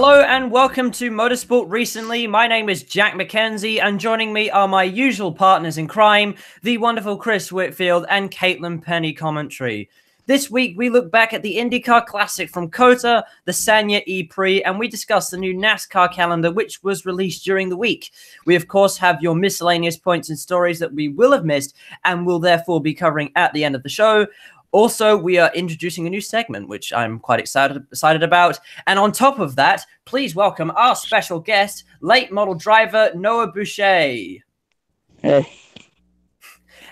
Hello and welcome to Motorsport Recently. My name is Jack McKenzie, and joining me are my usual partners in crime, the wonderful Chris Whitfield and Caitlin Penny commentary. This week, we look back at the IndyCar Classic from COTA, the Sanya E-Prix, and we discuss the new NASCAR calendar, which was released during the week. We, of course, have your miscellaneous points and stories that we will have missed and will therefore be covering at the end of the show. Also, we are introducing a new segment, which I'm quite excited about. And on top of that, please welcome our special guest, late model driver Noah Boucher. Hey.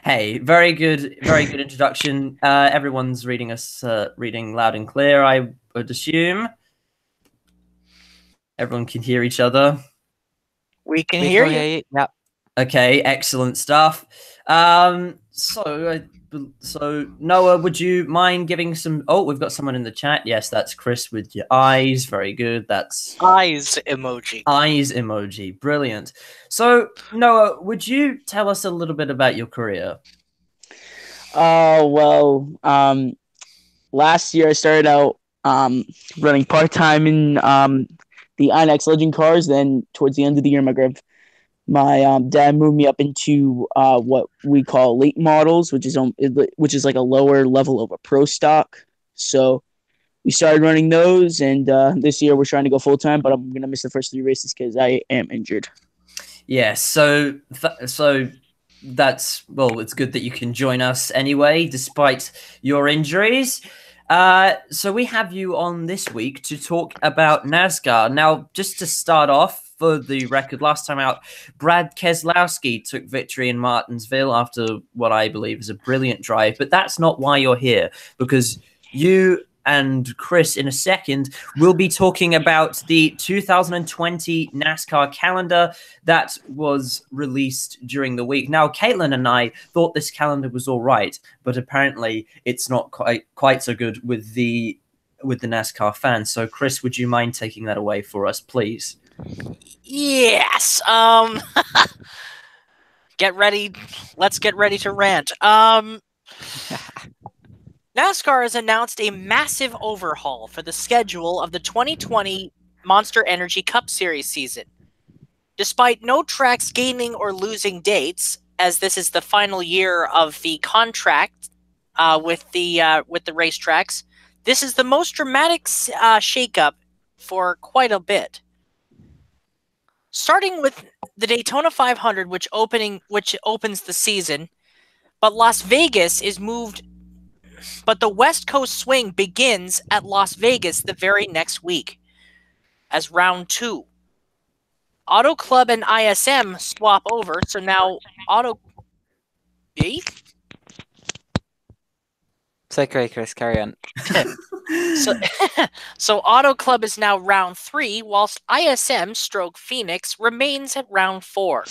Hey, very good introduction. Everyone's reading loud and clear, I would assume. Everyone can hear each other. We can hear you. Yep. Okay, excellent stuff. So Noah, would you mind giving some... Oh, we've got someone in the chat. Yes, that's Chris with your eyes. Very good. That's... Eyes emoji. Eyes emoji. Brilliant. So, Noah, would you tell us a little bit about your career? Last year I started out running part-time in the INX Legend cars. Then towards the end of the year, my dad moved me up into what we call late models, which is like a lower level of a pro stock. So we started running those, and this year we're trying to go full time, but I'm gonna miss the first 3 races because I am injured. Yeah, so that's, well, it's good that you can join us anyway, despite your injuries. So we have you on this week to talk about NASCAR. Now, just to start off, for the record, last time out, Brad Keselowski took victory in Martinsville after what I believe is a brilliant drive. But that's not why you're here, because you and Chris, in a second, will be talking about the 2020 NASCAR calendar that was released during the week. Now, Caitlin and I thought this calendar was all right, but apparently it's not quite so good with the NASCAR fans. So, Chris, would you mind taking that away for us, please? Yes. Get ready. Let's get ready to rant. NASCAR has announced a massive overhaul for the schedule of the 2020 Monster Energy Cup Series season. Despite no tracks gaining or losing dates, as this is the final year of the contract with the racetracks, this is the most dramatic shakeup for quite a bit. Starting with the Daytona 500, which opens the season, but Las Vegas is moved. But the West Coast swing begins at Las Vegas the very next week, as round 2. Auto Club and ISM swap over, so now Auto. It's okay, Chris. Carry on. So Auto Club is now round 3, whilst ISM / Phoenix remains at round 4.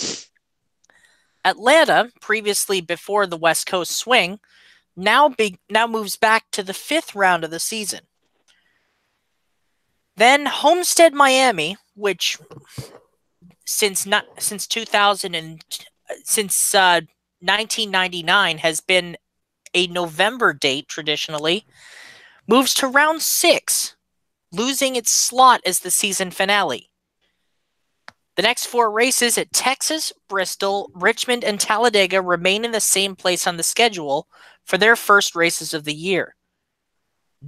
Atlanta, previously before the West Coast swing, now moves back to the 5th round of the season. Then Homestead Miami, which since 1999 has been a November date traditionally, moves to round 6, losing its slot as the season finale. The next 4 races at Texas, Bristol, Richmond, and Talladega remain in the same place on the schedule for their first races of the year.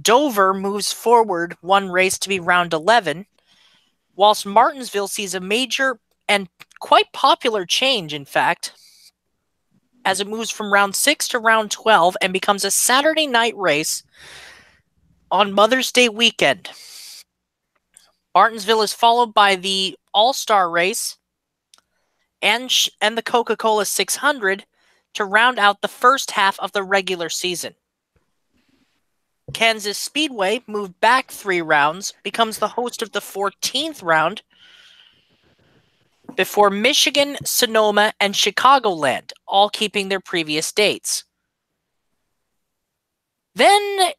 Dover moves forward 1 race to be round 11, whilst Martinsville sees a major and quite popular change, in fact, as it moves from round 6 to round 12 and becomes a Saturday night race on Mother's Day weekend. Martinsville is followed by the All-Star race and the Coca-Cola 600 to round out the first half of the regular season. Kansas Speedway moved back 3 rounds, becomes the host of the 14th round, before Michigan, Sonoma, and Chicagoland, all keeping their previous dates. Then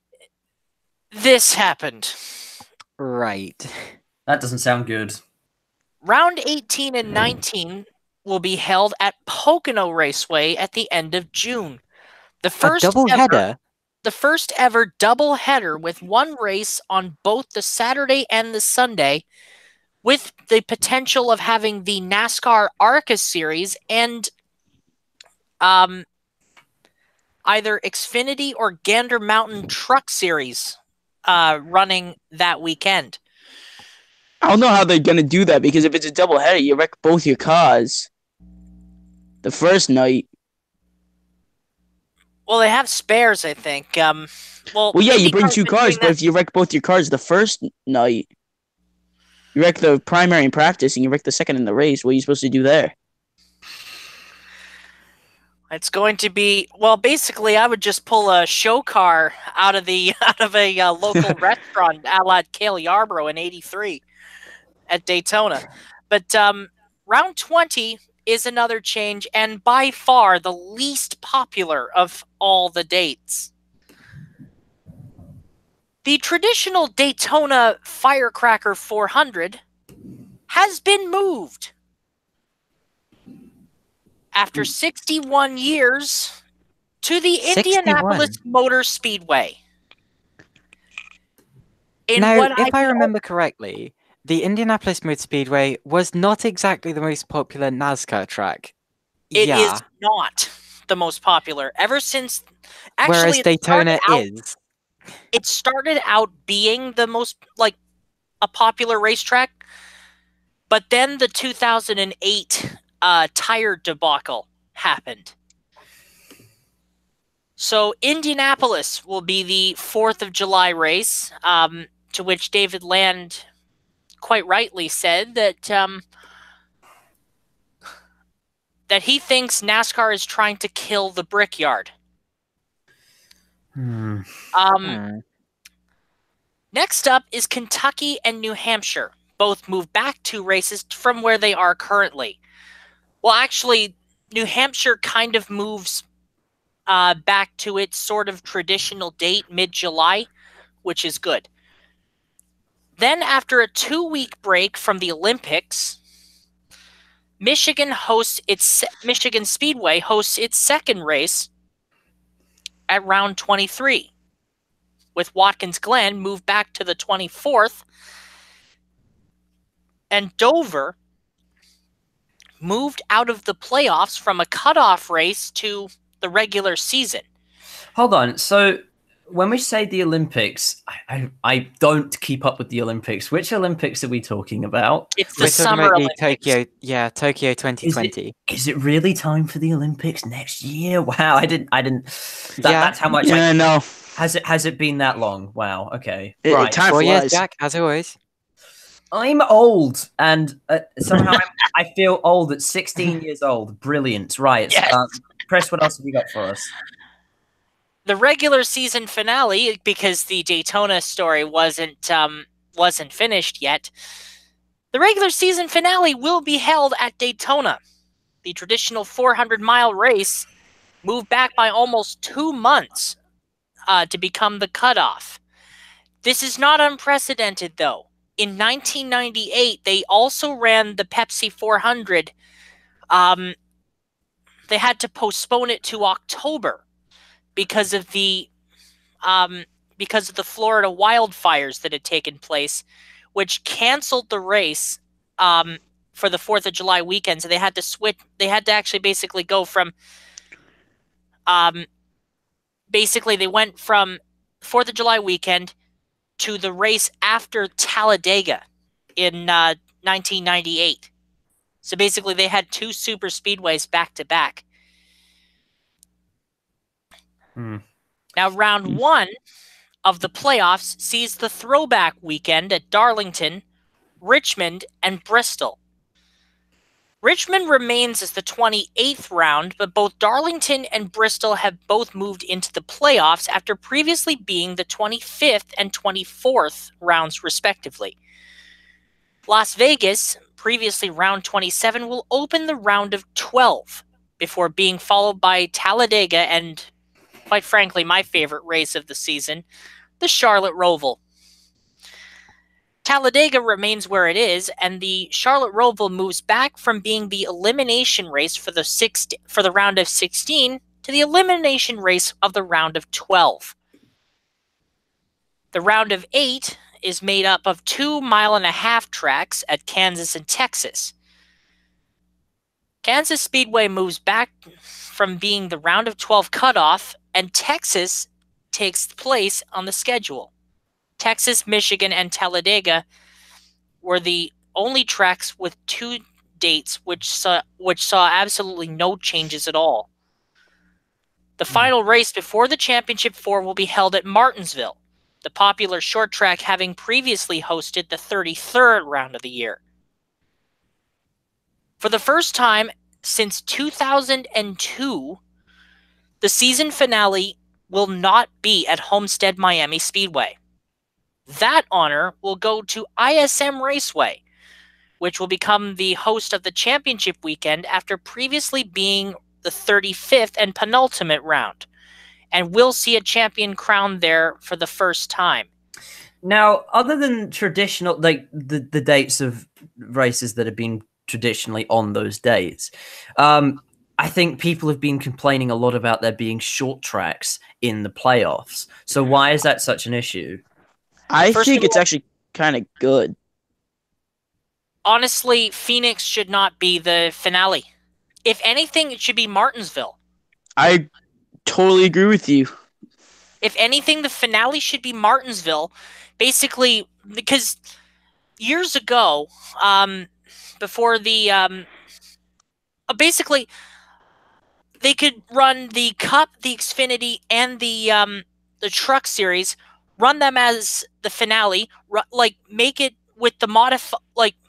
this happened. Right. That doesn't sound good. Round 18 and 19 will be held at Pocono Raceway at the end of June. The first doubleheader? The first ever doubleheader with 1 race on both the Saturday and the Sunday with the potential of having the NASCAR ARCA series and either Xfinity or Gander Mountain Truck Series running that weekend. I don't know how they're gonna do that, because if it's a doubleheader, you wreck both your cars the first night. Well, they have spares, I think. Well, yeah, you bring IndyCar's two been cars, doing but that- if you wreck both your cars the first night, you wreck the primary in practice and you wreck the second in the race. What are you supposed to do there? It's going to be, well, basically, I would just pull a show car out of a local restaurant, a la Cale Yarborough in '83 at Daytona. But round 20 is another change, and by far the least popular of all the dates. The traditional Daytona Firecracker 400 has been moved. After 61 years, to the 61? Indianapolis Motor Speedway. Now, if I remember correctly, the Indianapolis Motor Speedway was not exactly the most popular NASCAR track. It is not the most popular. Ever since... Actually, whereas Daytona is. It started out being the most, a popular racetrack, but then the 2008 tire debacle happened. So Indianapolis will be the 4th of July race, to which David Land quite rightly said that that he thinks NASCAR is trying to kill the Brickyard. Next up is Kentucky and New Hampshire. Both move back 2 races from where they are currently. Well, actually, New Hampshire kind of moves back to its sort of traditional date, mid-July, which is good. Then, after a 2-week break from the Olympics, Michigan Speedway hosts its second race at round 23, with Watkins Glen moved back to the 24th, and Dover moved out of the playoffs from a cutoff race to the regular season. Hold on. So when we say the Olympics, I don't keep up with the Olympics. Which Olympics are we talking about? It's the Summer Olympics. Tokyo 2020. Is it really time for the Olympics next year? Wow, I didn't. That's how much. Yeah, no. Has it been that long? Wow. Okay. Right. Time 4 years, flies. Jack, as always. I'm old, and somehow I feel old at 16 years old. Brilliant. Right. Yes. Press, what else have you got for us? The regular season finale, because the Daytona story wasn't finished yet. The regular season finale will be held at Daytona. The traditional 400-mile race moved back by almost 2 months to become the cutoff. This is not unprecedented, though. In 1998, they also ran the Pepsi 400. They had to postpone it to October because of the Florida wildfires that had taken place, which canceled the race for the 4th of July weekend. So they had to switch. They had to actually basically go from. They went from 4th of July weekend to the race after Talladega in 1998. So basically, they had 2 super speedways back to back. Now, round 1 of the playoffs sees the throwback weekend at Darlington, Richmond, and Bristol. Richmond remains as the 28th round, but both Darlington and Bristol have both moved into the playoffs after previously being the 25th and 24th rounds, respectively. Las Vegas, previously round 27, will open the round of 12 before being followed by Talladega and, quite frankly, my favorite race of the season, the Charlotte Roval. Talladega remains where it is, and the Charlotte Roval moves back from being the elimination race for the round of 16 to the elimination race of the round of 12. The round of 8 is made up of 2.5-mile tracks at Kansas and Texas. Kansas Speedway moves back from being the round of 12 cutoff, and Texas takes place on the schedule. Texas, Michigan, and Talladega were the only tracks with 2 dates which saw absolutely no changes at all. The final race before the Championship 4 will be held at Martinsville, the popular short track having previously hosted the 33rd round of the year. For the first time since 2002, the season finale will not be at Homestead Miami Speedway. That honor will go to ISM Raceway, which will become the host of the championship weekend after previously being the 35th and penultimate round, and we'll see a champion crowned there for the first time. Now, other than traditional, like the dates of races that have been traditionally on those dates, I think people have been complaining a lot about there being short tracks in the playoffs. So why is that such an issue? I think it's actually kind of good. Honestly, Phoenix should not be the finale. If anything, it should be Martinsville. I totally agree with you. If anything, the finale should be Martinsville. Basically, because years ago, before the basically they could run the Cup, the Xfinity, and the Truck Series, run them as the finale, make it with the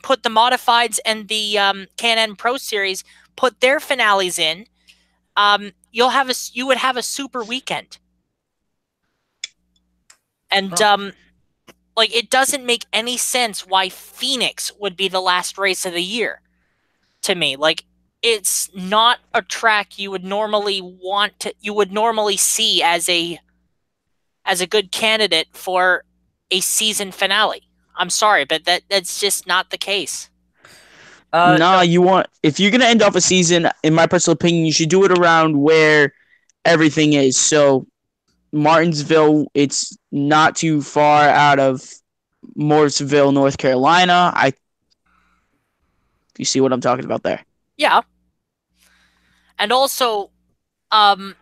put the modifieds and the Can-Am Pro Series, put their finales in. You would have a super weekend. And it doesn't make any sense why Phoenix would be the last race of the year to me. It's not a track you would normally see as a good candidate for a season finale. I'm sorry, but that's just not the case. If you're gonna end off a season, in my personal opinion, you should do it around where everything is. So Martinsville, it's not too far out of Morrisville, North Carolina. You see what I'm talking about there? Yeah. And also, you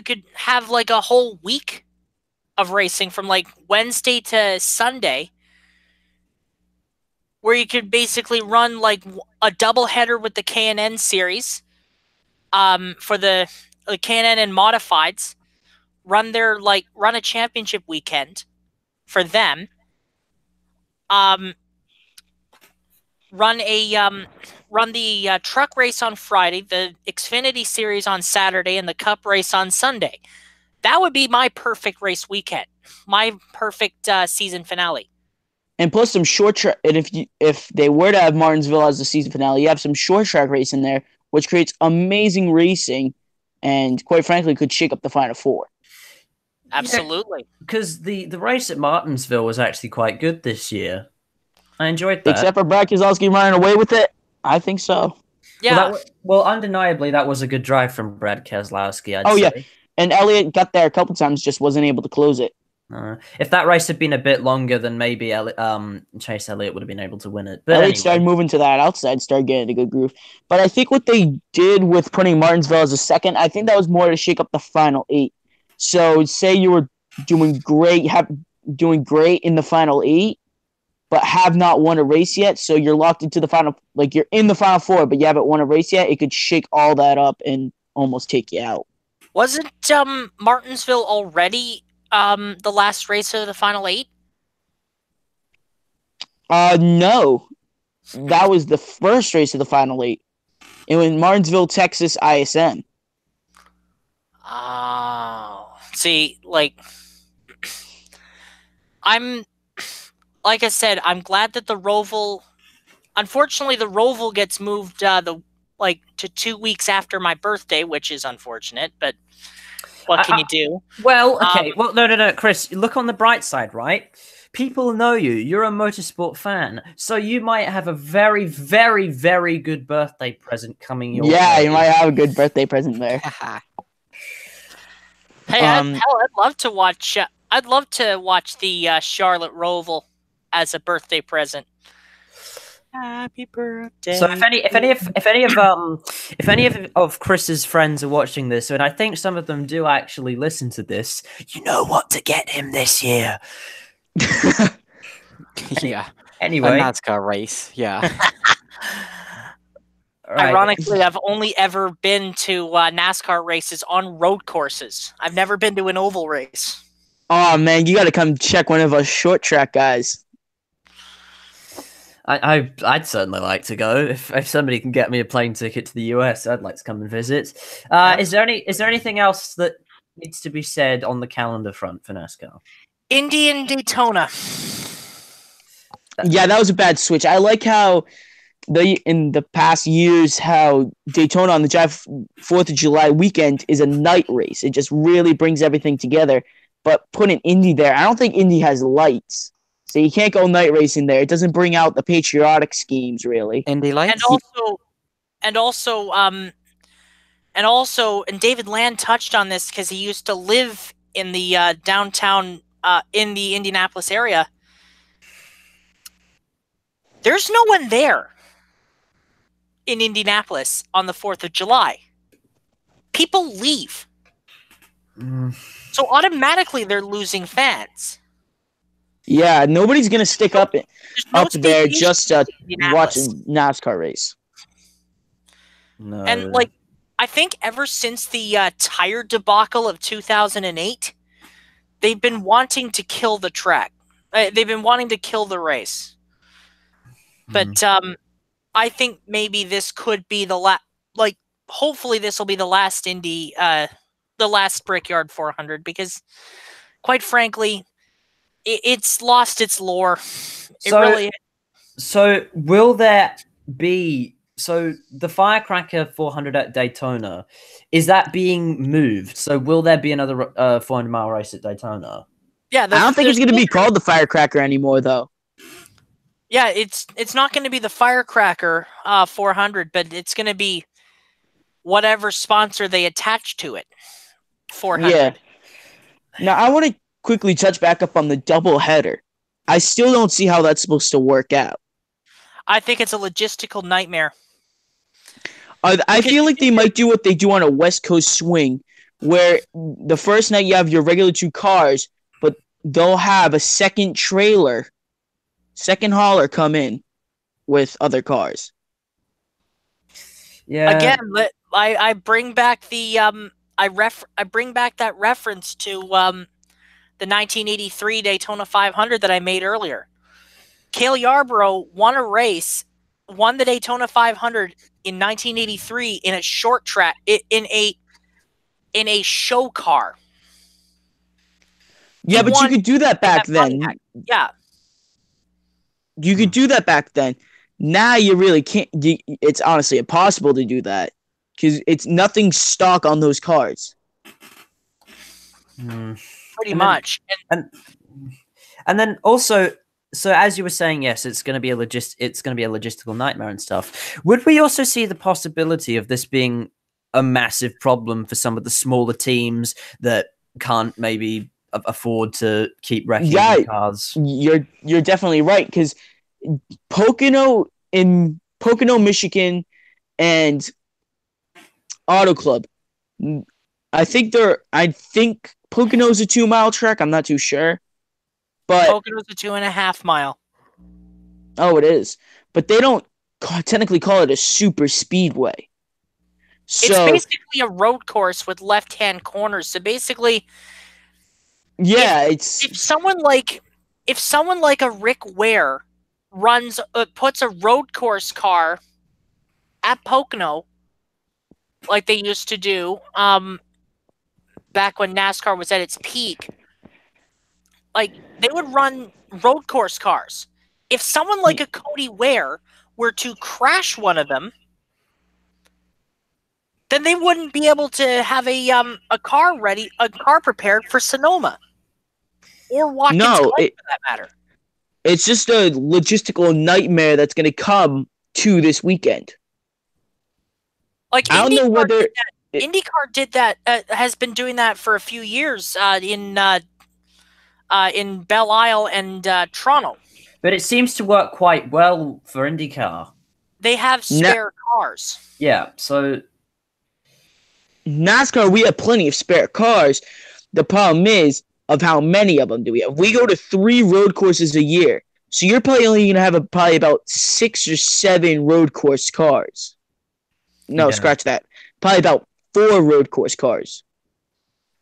could have a whole week of racing from Wednesday to Sunday, where you could basically run a doubleheader with the K&N series, for the K&N and modifieds, run a championship weekend for them, run the truck race on Friday, the Xfinity series on Saturday, and the Cup race on Sunday. That would be my perfect race weekend, my perfect season finale. And plus some short track. And if they were to have Martinsville as the season finale, you have some short track racing there, which creates amazing racing, and quite frankly, could shake up the Final Four. Absolutely, because the race at Martinsville was actually quite good this year. I enjoyed that. Except for Brad Keselowski running away with it. I think so. Yeah. Well, undeniably, that was a good drive from Brad Keselowski, I'd say. Yeah. And Elliott got there a couple times, just wasn't able to close it. If that race had been a bit longer, then maybe Chase Elliott would have been able to win it. But Elliott started moving to that outside, started getting a good groove. But I think what they did with putting Martinsville as a second, I think that was more to shake up the final 8. So say you were doing great in the final 8, but have not won a race yet, so you're locked into the final, you're in the Final Four, but you haven't won a race yet, it could shake all that up and almost take you out. Wasn't Martinsville already the last race of the Final 8? No. That was the first race of the Final 8. It was Martinsville, Texas, ISM. Oh. See, like I said, I'm glad that the Roval... Unfortunately, the Roval gets moved to 2 weeks after my birthday, which is unfortunate, but what can you do? Well, okay. No, Chris, look on the bright side, right? People know you. You're a motorsport fan, so you might have a very, very, very good birthday present coming your way. Yeah, you might have a good birthday present there. Hey, I'd love to watch... I'd love to watch the Charlotte Roval as a birthday present. Happy birthday. So if any of Chris's friends are watching this, and I think some of them do actually listen to this, you know what to get him this year. Yeah. Anyway, A NASCAR race. Yeah. right. Ironically, I've only ever been to NASCAR races on road courses. I've never been to an oval race. Oh man, you got to come check one of us short track guys. I'd certainly like to go if somebody can get me a plane ticket to the US. I'd like to come and visit. Is there anything else that needs to be said on the calendar front for NASCAR? Indy and Daytona. Yeah, that was a bad switch. I like how in the past years how Daytona on the 4th of July weekend is a night race. It just really brings everything together. But putting Indy there, I don't think Indy has lights. So you can't go night racing there. It doesn't bring out the patriotic schemes, really. Indy lights. And David Land touched on this because he used to live in the downtown in the Indianapolis area. There's no one there in Indianapolis on the 4th of July. People leave. So automatically they're losing fans. Yeah, nobody's going to stick up there staycation just to in watch a Indianapolis. NASCAR race. No. And like, I think ever since the tire debacle of 2008, they've been wanting to kill the track. They've been wanting to kill the race. But I think maybe this could be the last. Like, hopefully, this will be the last Indy, the last Brickyard 400, because, quite frankly, it's lost its lore. So will there be? So the Firecracker 400 at Daytona, is that being moved? So will there be another 400-mile race at Daytona? Yeah, I don't think it's going to be called the Firecracker anymore, though. Yeah, it's not going to be the Firecracker 400, but it's going to be whatever sponsor they attach to it. 400. Yeah. Now, I want to quickly touch back up on the double header. I still don't see how that's supposed to work out. I think it's a logistical nightmare. I feel like they might do what they do on a West Coast swing, where the first night you have your regular two cars, but they'll have a second hauler come in with other cars. Yeah. Again, I bring back the I bring back that reference to the 1983 Daytona 500 that I made earlier. Cale Yarborough won the Daytona 500 in 1983 in a short track in a show car. Yeah, but you could do that back then. Yeah. You could do that back then. Now you really can't. It's honestly impossible to do that because it's nothing stock on those cars. Pretty much. And then also, so as you were saying, yes, it's going to be a logistical nightmare and stuff. Would we also see the possibility of this being a massive problem for some of the smaller teams that can't maybe afford to keep wrecking the cars? You're definitely right because Pocono, Michigan, and Auto Club. I think Pocono's a 2-mile track. I'm not too sure, but Pocono's a 2.5 mile. Oh, it is, but they don't technically call it a super speedway. So, it's basically a road course with left-hand corners. So basically, yeah, if someone like a Rick Ware puts a road course car at Pocono, like they used to do, back when NASCAR was at its peak, like they would run road course cars. If someone like a Cody Ware were to crash one of them, then they wouldn't be able to have a car prepared for Sonoma or Watkins Glen, for that matter. It's just a logistical nightmare that's going to come to this weekend. Like I don't know whether IndyCar did that. Has been doing that for a few years in in Belle Isle and Toronto. But it seems to work quite well for IndyCar. They have spare cars. Yeah, so NASCAR, we have plenty of spare cars. The problem is of how many of them do we have. We go to 3 road courses a year. So you're probably only going to have probably about 6 or 7 road course cars. No, Yeah. scratch that. Probably about 4 road course cars.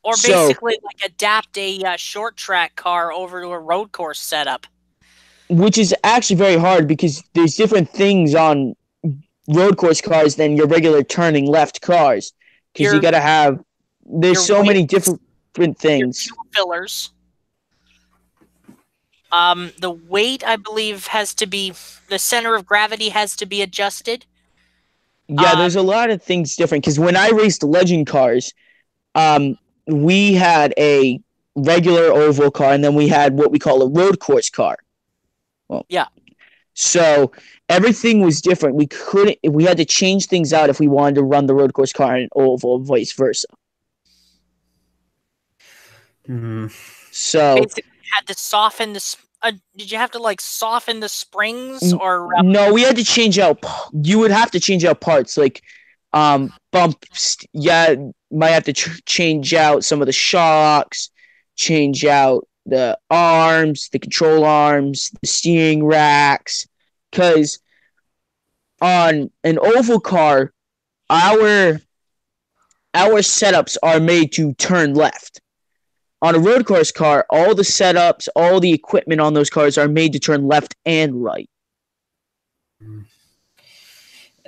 Or basically like adapt a short track car over to a road course setup. Which is actually very hard because there's different things on road course cars than your regular turning left cars. Because you got to have, there's so many different things. Your fuel fillers. The weight, I believe, has to be, the center of gravity has to be adjusted. Yeah, there's a lot of things different. Because when I raced legend cars, we had a regular oval car, and then we had what we call a road course car. Well, yeah. So everything was different. We had to change things out if we wanted to run the road course car in oval, vice versa. So basically, you had to soften the. Did you have to like soften the springs or? No, we had to change out. You would have to change out parts like bumps. Yeah, might have to change out some of the shocks, change out the arms, the control arms, the steering racks. Because on an oval car, our setups are made to turn left. On a road course car, all the setups, all the equipment on those cars are made to turn left and right.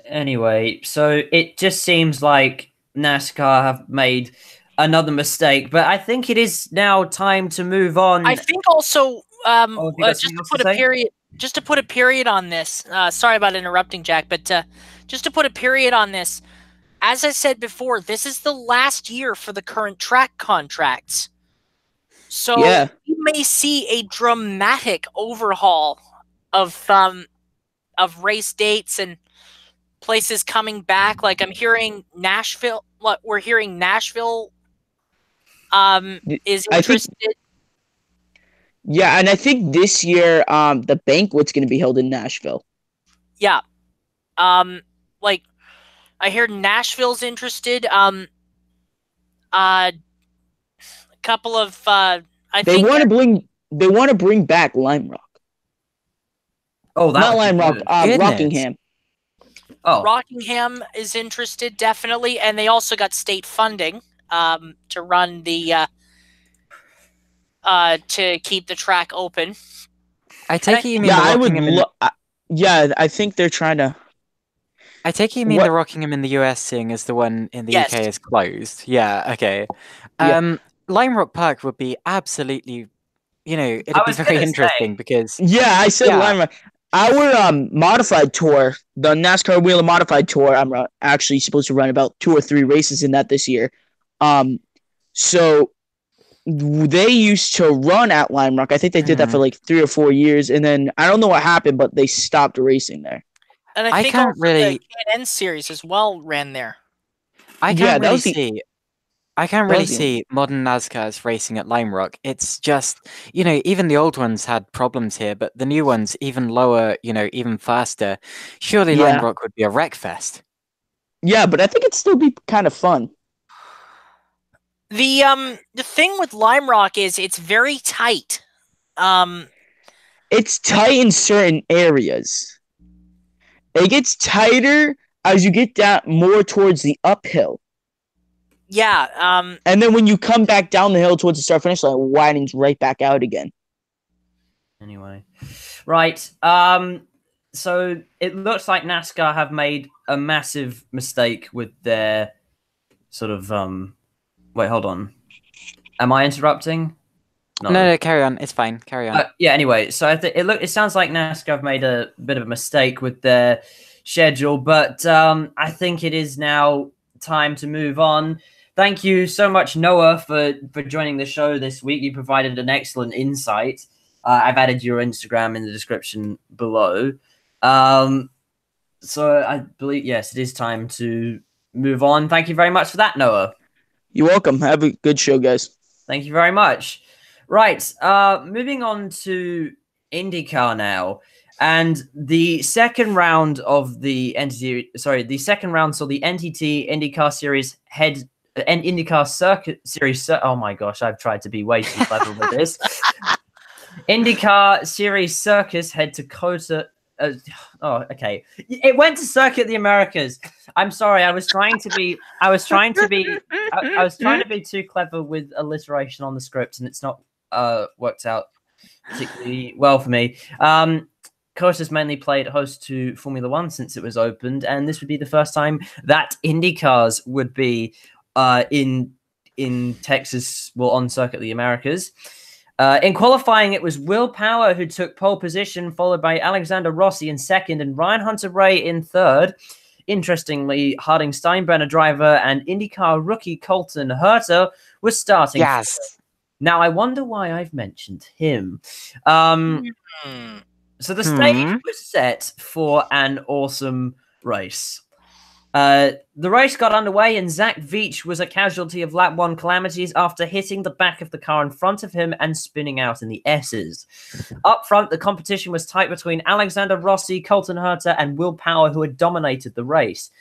Anyway, so it just seems like NASCAR have made another mistake, but I think it is now time to move on. I think also just to put a period on this. Sorry about interrupting, Jack, but just to put a period on this, as I said before, this is the last year for the current track contracts. So you may see a dramatic overhaul of race dates and places coming back. Like I'm hearing Nashville. We're hearing Nashville is interested. And I think this year the banquet's going to be held in Nashville. Yeah. Like I heard Nashville's interested. A couple of they want to bring back Lime Rock. Oh, not Lime Rock, Rockingham. Oh, Rockingham is interested definitely, and they also got state funding to run the to keep the track open. I take it you mean I think they're trying to. I take it you mean the Rockingham in the US, seeing as the one in the UK is closed. Yeah, okay. Lime Rock Park would be absolutely, it'd be very interesting because... Yeah, I said Lime Rock. Our modified tour, the NASCAR Wheel of Modified Tour, I'm actually supposed to run about 2 or 3 races in that this year. So they used to run at Lime Rock. I think they did that for like 3 or 4 years, and then I don't know what happened, but they stopped racing there. And I think also the K&N series as well ran there. I can't really see modern NASCARs racing at Lime Rock. It's just, even the old ones had problems here, but the new ones, even lower, even faster. Surely Lime Rock would be a wreck fest. Yeah, but I think it'd still be kind of fun. The thing with Lime Rock is it's very tight. It's tight in certain areas. It gets tighter as you get down more towards the uphill. Yeah. And then when you come back down the hill towards the start finish line, it widens right back out again. Anyway, right. So it looks like NASCAR have made a massive mistake with their sort of Wait, hold on. Am I interrupting? No, carry on. It's fine. Carry on. Anyway, so it sounds like NASCAR have made a bit of a mistake with their schedule, but I think it is now time to move on. Thank you so much, Noah, for joining the show this week. You provided an excellent insight. I've added your Instagram in the description below. So I believe, yes, it is time to move on. Thank you very much for that, Noah. You're welcome. Have a good show, guys. Thank you very much. Right. Moving on to IndyCar now. And the second round of the the second round, so the NTT IndyCar Series IndyCar Circuit Series. Oh my gosh, I've tried to be way too clever with this. IndyCar Series Circus head to COTA. Okay. It went to Circuit the Americas. I'm sorry. I was trying to be too clever with alliteration on the script, and it's not worked out particularly well for me. COTA's mainly played host to Formula One since it was opened, and this would be the first time that IndyCars would be in Texas, well, on Circuit the Americas. In qualifying, it was Will Power who took pole position, followed by Alexander Rossi in second and Ryan Hunter-Reay in third. Interestingly, Harding Steinbrenner driver and IndyCar rookie Colton Herta was starting. Yes. Now, I wonder why I've mentioned him. So the stage was set for an awesome race. The race got underway and Zach Veach was a casualty of lap 1 calamities after hitting the back of the car in front of him and spinning out in the S's. Up front, the competition was tight between Alexander Rossi, Colton Herta, and Will Power, who had dominated the race.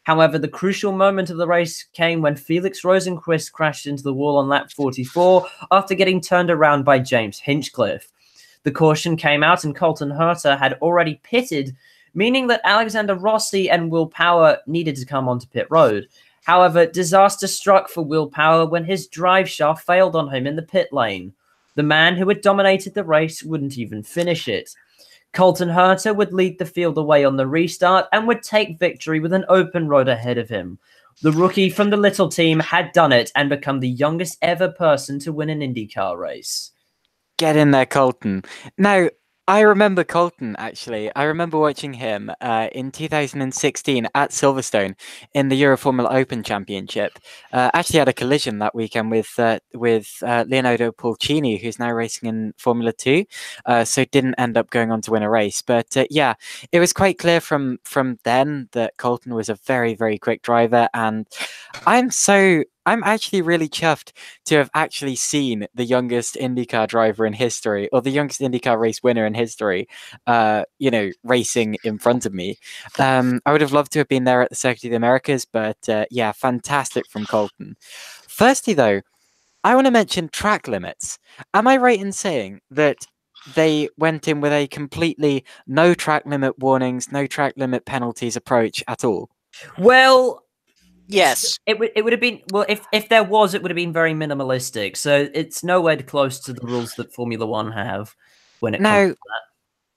However, the crucial moment of the race came when Felix Rosenquist crashed into the wall on lap 44 after getting turned around by James Hinchcliffe. The caution came out and Colton Herta had already pitted, meaning that Alexander Rossi and Will Power needed to come onto pit road. However, disaster struck for Will Power when his drive shaft failed on him in the pit lane. The man who had dominated the race wouldn't even finish it. Colton Herta would lead the field away on the restart and would take victory with an open road ahead of him. The rookie from the little team had done it and become the youngest ever person to win an IndyCar race. Get in there, Colton. Now, I remember Colton, actually. I remember watching him in 2016 at Silverstone in the Euro Formula Open Championship. Actually had a collision that weekend with Leonardo Pulcini, who's now racing in Formula 2, so didn't end up going on to win a race. But yeah, it was quite clear from then that Colton was a very, very quick driver, and I'm actually really chuffed to have actually seen the youngest IndyCar driver in history, or the youngest IndyCar race winner in history, racing in front of me. I would have loved to have been there at the Circuit of the Americas, but yeah, fantastic from Colton. Firstly, though, I want to mention track limits. Am I right in saying that they went in with a completely no track limit warnings, no track limit penalties approach at all? Well, yes, it would have been, well, if there was, it would have been very minimalistic. So it's nowhere close to the rules that Formula One have when it comes to that.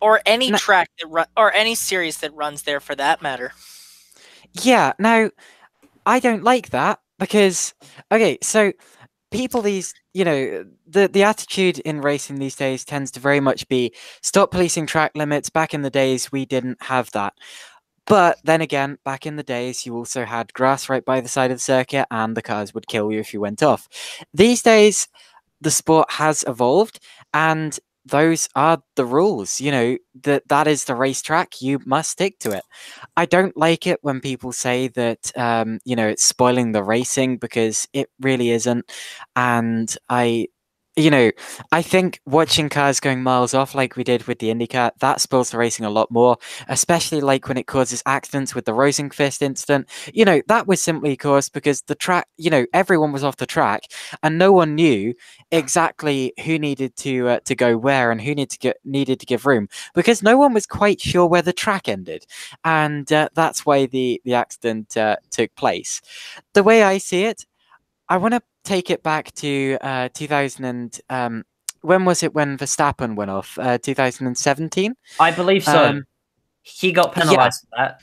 Or any track that or any series that runs there, for that matter. Yeah. Now, I don't like that because so people the attitude in racing these days tends to very much be stop policing track limits. Back in the days, we didn't have that. But then again, back in the days, you also had grass right by the side of the circuit and the cars would kill you if you went off. These days, the sport has evolved and those are the rules. That is the racetrack. You must stick to it. I don't like it when people say that, it's spoiling the racing, because it really isn't. And I think watching cars going miles off like we did with the IndyCar, that spoils the racing a lot more, especially like when it causes accidents with the Rosenquist incident. That was simply caused because the track, everyone was off the track and no one knew exactly who needed to go where and who needed to give room, because no one was quite sure where the track ended. And that's why the accident took place. The way I see it, I want to take it back to 2000 and when was it when Verstappen went off? 2017? I believe so. He got penalized for that.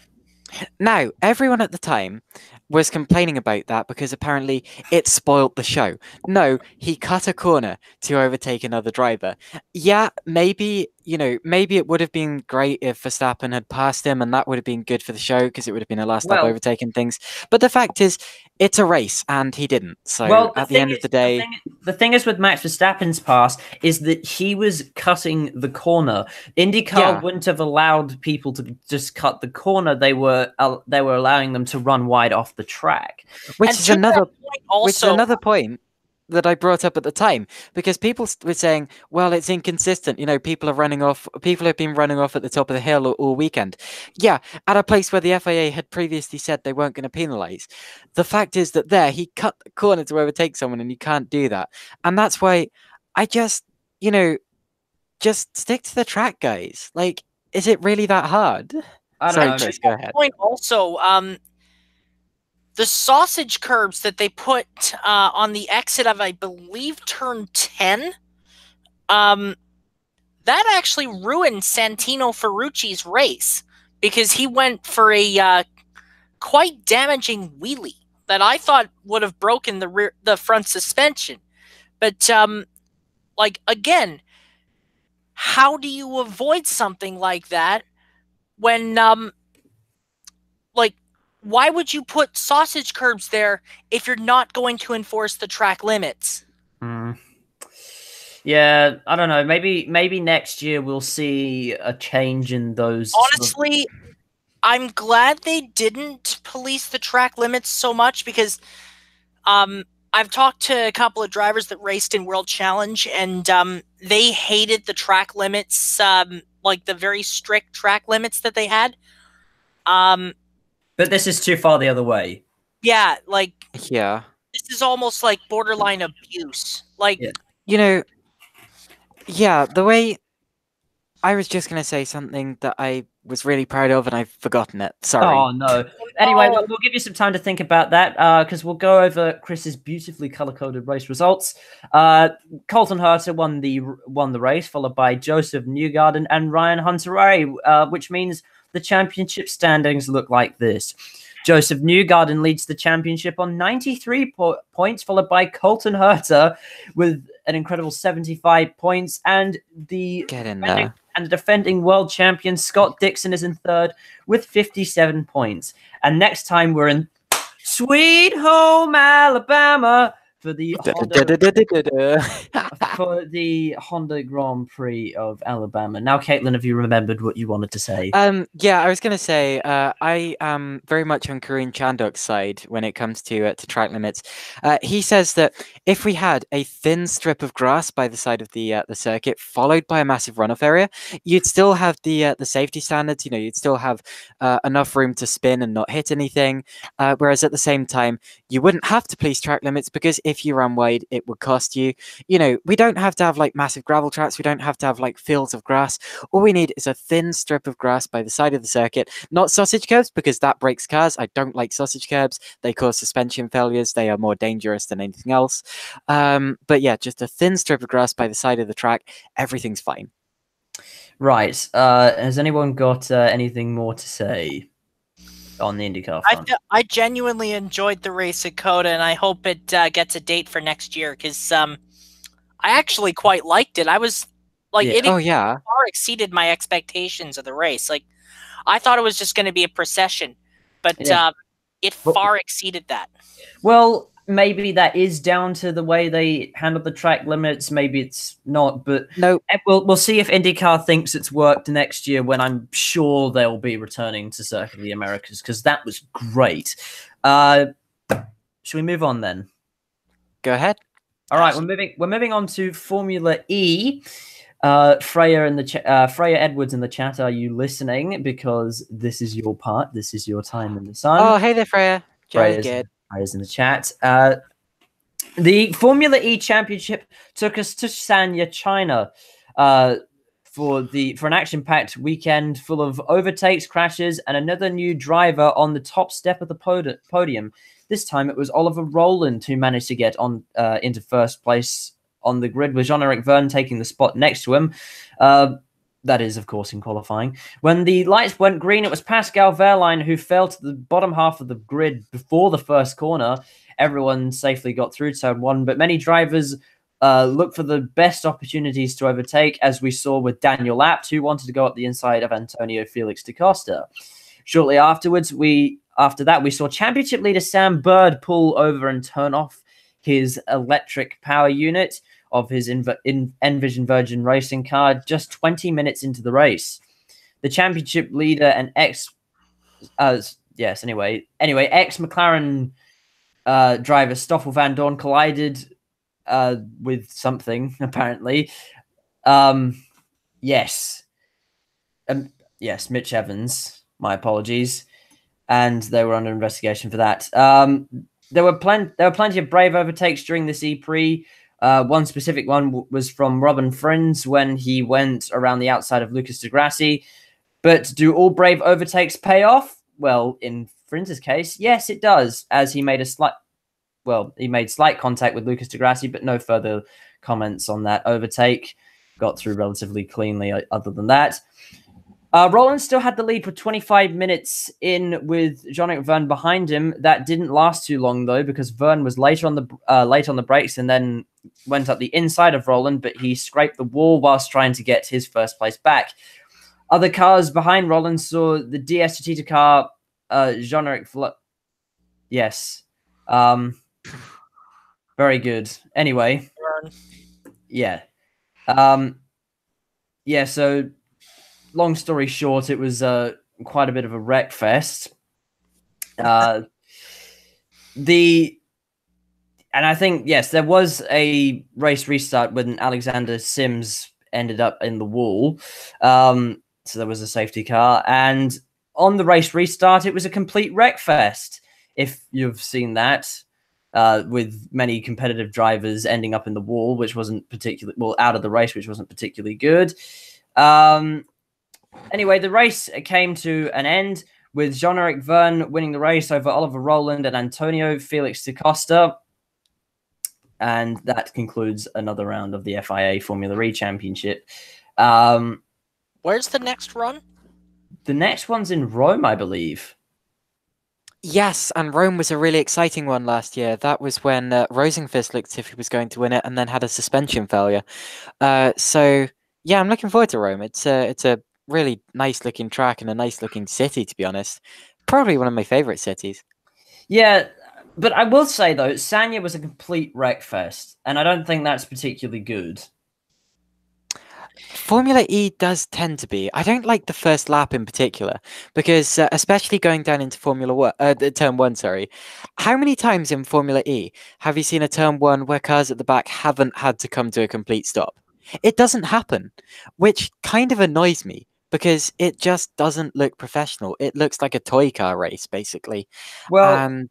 Now, everyone at the time was complaining about that because apparently it spoiled the show. No, he cut a corner to overtake another driver. Yeah, maybe it would have been great if Verstappen had passed him, and that would have been good for the show because it would have been a last lap overtaking things. But the fact is, it's a race, and he didn't. So at the end of the day... The thing is with Max Verstappen's pass is that he was cutting the corner. IndyCar wouldn't have allowed people to just cut the corner. They were allowing them to run wide off the track. Which is another point. that I brought up at the time, because people were saying, well, it's inconsistent. You know, people have been running off at the top of the hill all weekend. Yeah, at a place where the FIA had previously said they weren't going to penalise. The fact is that there, he cut the corner to overtake someone, and you can't do that. And that's why I just, you know, just stick to the track, guys. Like, is it really that hard? I don't Sorry, know. Chris, go ahead. Point also, the sausage curbs that they put on the exit of, I believe, turn 10, that actually ruined Santino Ferrucci's race, because he went for a quite damaging wheelie that I thought would have broken the front suspension. But like, again, how do you avoid something like that when like, why would you put sausage curbs there if you're not going to enforce the track limits? Yeah, I don't know. Maybe next year we'll see a change in those. Honestly, I'm glad they didn't police the track limits so much, because I've talked to a couple of drivers that raced in World Challenge, and they hated the track limits, like the very strict track limits that they had. But this is too far the other way. Yeah, like, yeah, this is almost like borderline abuse. Like, you know, yeah, the way I was just going to say something that I was really proud of, and I've forgotten it. Sorry. Oh, no. Anyway, we'll give you some time to think about that, because we'll go over Chris's beautifully color-coded race results. Colton Herta won the race, followed by Joseph Newgarden and Ryan Hunter-Ray, which means the championship standings look like this. Joseph Newgarden leads the championship on 93 points, followed by Colton Herta with an incredible 75 points, and the defending world champion Scott Dixon is in third with 57 points. And next time we're in Sweet Home Alabama for the Honda Grand Prix of Alabama. Now, Caitlin, have you remembered what you wanted to say? Yeah, I was going to say I am very much on Karun Chandok's side when it comes to track limits. He says that if we had a thin strip of grass by the side of the circuit, followed by a massive runoff area, you'd still have the safety standards. You know, you'd still have enough room to spin and not hit anything. Whereas at the same time, you wouldn't have to police track limits, because if you ran wide, it would cost you. You know, we don't have to have like massive gravel tracks. We don't have to have like fields of grass. All we need is a thin strip of grass by the side of the circuit, not sausage curbs, because that breaks cars. I don't like sausage curbs. They cause suspension failures. They are more dangerous than anything else. But yeah, just a thin strip of grass by the side of the track. Everything's fine. Right. Has anyone got anything more to say on the IndyCar front? I genuinely enjoyed the race at COTA, and I hope it gets a date for next year, because I actually quite liked it. I was like, it far exceeded my expectations of the race. Like, I thought it was just going to be a procession, but it far exceeded that. Well, maybe that is down to the way they handle the track limits. Maybe it's not, but no. We'll see if IndyCar thinks it's worked next year, when I'm sure they'll be returning to Circuit of the Americas, because that was great. Should we move on then? Go ahead. All right, we're moving on to Formula E. Freya Edwards in the chat, are you listening? Because this is your part. This is your time in the sun. Oh, hey there, Freya. Freya's in the chat. The Formula E Championship took us to Sanya, China, for an action-packed weekend full of overtakes, crashes, and another new driver on the top step of the podium. This time it was Oliver Rowland who managed to get on into first place on the grid, with Jean-Eric Vergne taking the spot next to him. That is, of course, in qualifying. When the lights went green, it was Pascal Wehrlein who fell to the bottom half of the grid before the first corner. Everyone safely got through turn one, but many drivers look for the best opportunities to overtake, as we saw with Daniel Abt, who wanted to go up the inside of Antonio Felix da Costa. Shortly afterwards, after that, we saw championship leader Sam Bird pull over and turn off his electric power unit of his Envision Virgin racing car just 20 minutes into the race. The championship leader and ex-McLaren driver Stoffel Van Dorn collided with something apparently. Yes, yes, Mitch Evans. My apologies, and they were under investigation for that. There were plenty of brave overtakes during this E-Prix. One specific one was from Robin Friends when he went around the outside of Lucas di Grassi. But do all brave overtakes pay off? Well, in Friends' case, yes, it does, as he made slight contact with Lucas di Grassi, but no further comments on that overtake. Got through relatively cleanly other than that. Roland still had the lead for 25 minutes in with Jean-Eric Vergne behind him. That didn't last too long, though, because Vergne was late on the brakes and then went up the inside of Roland, but he scraped the wall whilst trying to get his first place back. Other cars behind Roland saw the DS Tita car, Jean-Eric Yes. Very good. Anyway. Yeah. Yeah, so long story short, it was quite a bit of a wreck fest. And I think, yes, there was a race restart when Alexander Sims ended up in the wall. So there was a safety car. And on the race restart, it was a complete wreck fest. If you've seen that, with many competitive drivers ending up in the wall, which wasn't particularly, well, out of the race, which wasn't particularly good. Anyway, the race came to an end with Jean-Eric Vergne winning the race over Oliver Rowland and Antonio Felix da Costa. And that concludes another round of the FIA Formula E Championship. Where's the next run? The next one's in Rome, I believe. Yes, and Rome was a really exciting one last year. That was when Rosenqvist looked as if he was going to win it and then had a suspension failure. So, yeah, I'm looking forward to Rome. It's a really nice-looking track and a nice-looking city, to be honest. Probably one of my favourite cities. Yeah, but I will say, though, Sanya was a complete wreckfest, and I don't think that's particularly good. Formula E does tend to be. I don't like the first lap in particular, because especially going down into Turn 1, sorry. How many times in Formula E have you seen a Turn 1 where cars at the back haven't had to come to a complete stop? It doesn't happen, which kind of annoys me, because it just doesn't look professional. It looks like a toy car race, basically. Well, and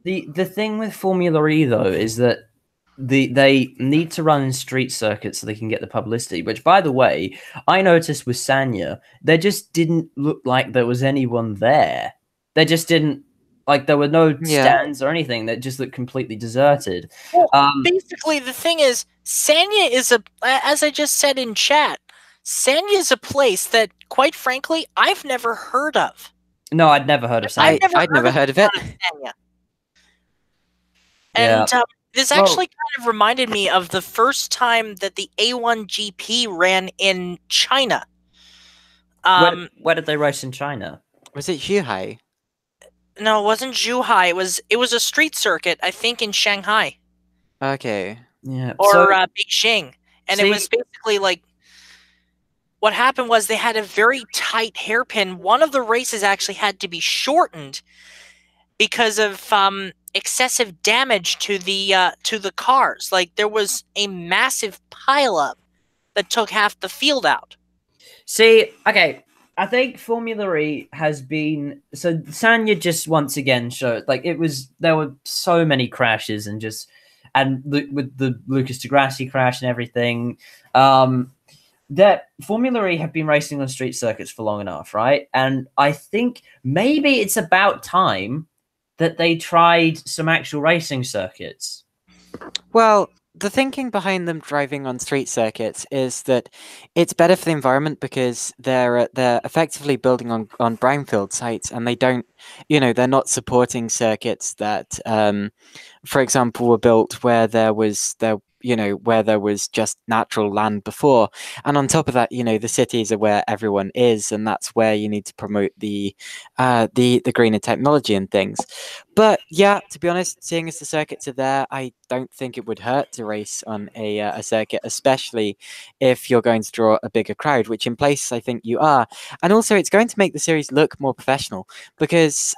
the thing with Formula E, though, is that they need to run in street circuits so they can get the publicity, which, by the way, I noticed with Sanya, there just didn't look like there was anyone there. They just didn't, like, there were no stands or anything. That just looked completely deserted. Well, basically, the thing is, Sanya is as I just said in chat, Sanya is a place that, quite frankly, I've never heard of. No, I'd never heard of Sanya. I'd never heard of it. And this actually kind of reminded me of the first time that the A1GP ran in China. Where did they race in China? Was it Zhuhai? No, it wasn't Zhuhai. It was a street circuit, I think, in Shanghai. Okay. Yeah. Or Beijing. And it was basically like, what happened was they had a very tight hairpin. One of the races actually had to be shortened because of excessive damage to the cars. Like, there was a massive pileup that took half the field out. See, okay, I think Formula E has been, so Sanya just once again showed, like, there were so many crashes and with the Lucas di Grassi crash and everything, that Formula E have been racing on street circuits for long enough, right? And I think maybe it's about time that they tried some actual racing circuits. Well, the thinking behind them driving on street circuits is that it's better for the environment because they're effectively building on brownfield sites, and they don't, they're not supporting circuits that, for example, were built where there was just natural land before. And on top of that, the cities are where everyone is, and that's where you need to promote the greener technology and things. But yeah, to be honest, seeing as the circuits are there, I don't think it would hurt to race on a circuit, especially if you're going to draw a bigger crowd, which in places I think you are. And also, it's going to make the series look more professional because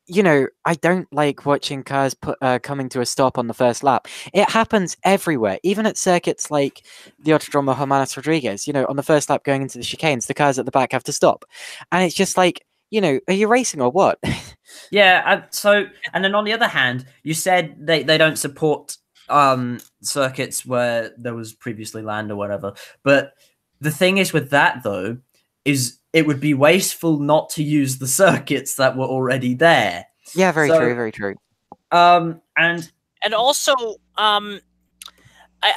you know, I don't like watching cars coming to a stop on the first lap. It happens everywhere, even at circuits like the Autodromo Hermanos Rodriguez. You know, on the first lap going into the chicanes, the cars at the back have to stop. And it's just like, you know, are you racing or what? Yeah, and then on the other hand, you said they don't support circuits where there was previously land or whatever. But the thing is with that, though, is it would be wasteful not to use the circuits that were already there. Yeah, very true, very true. And also,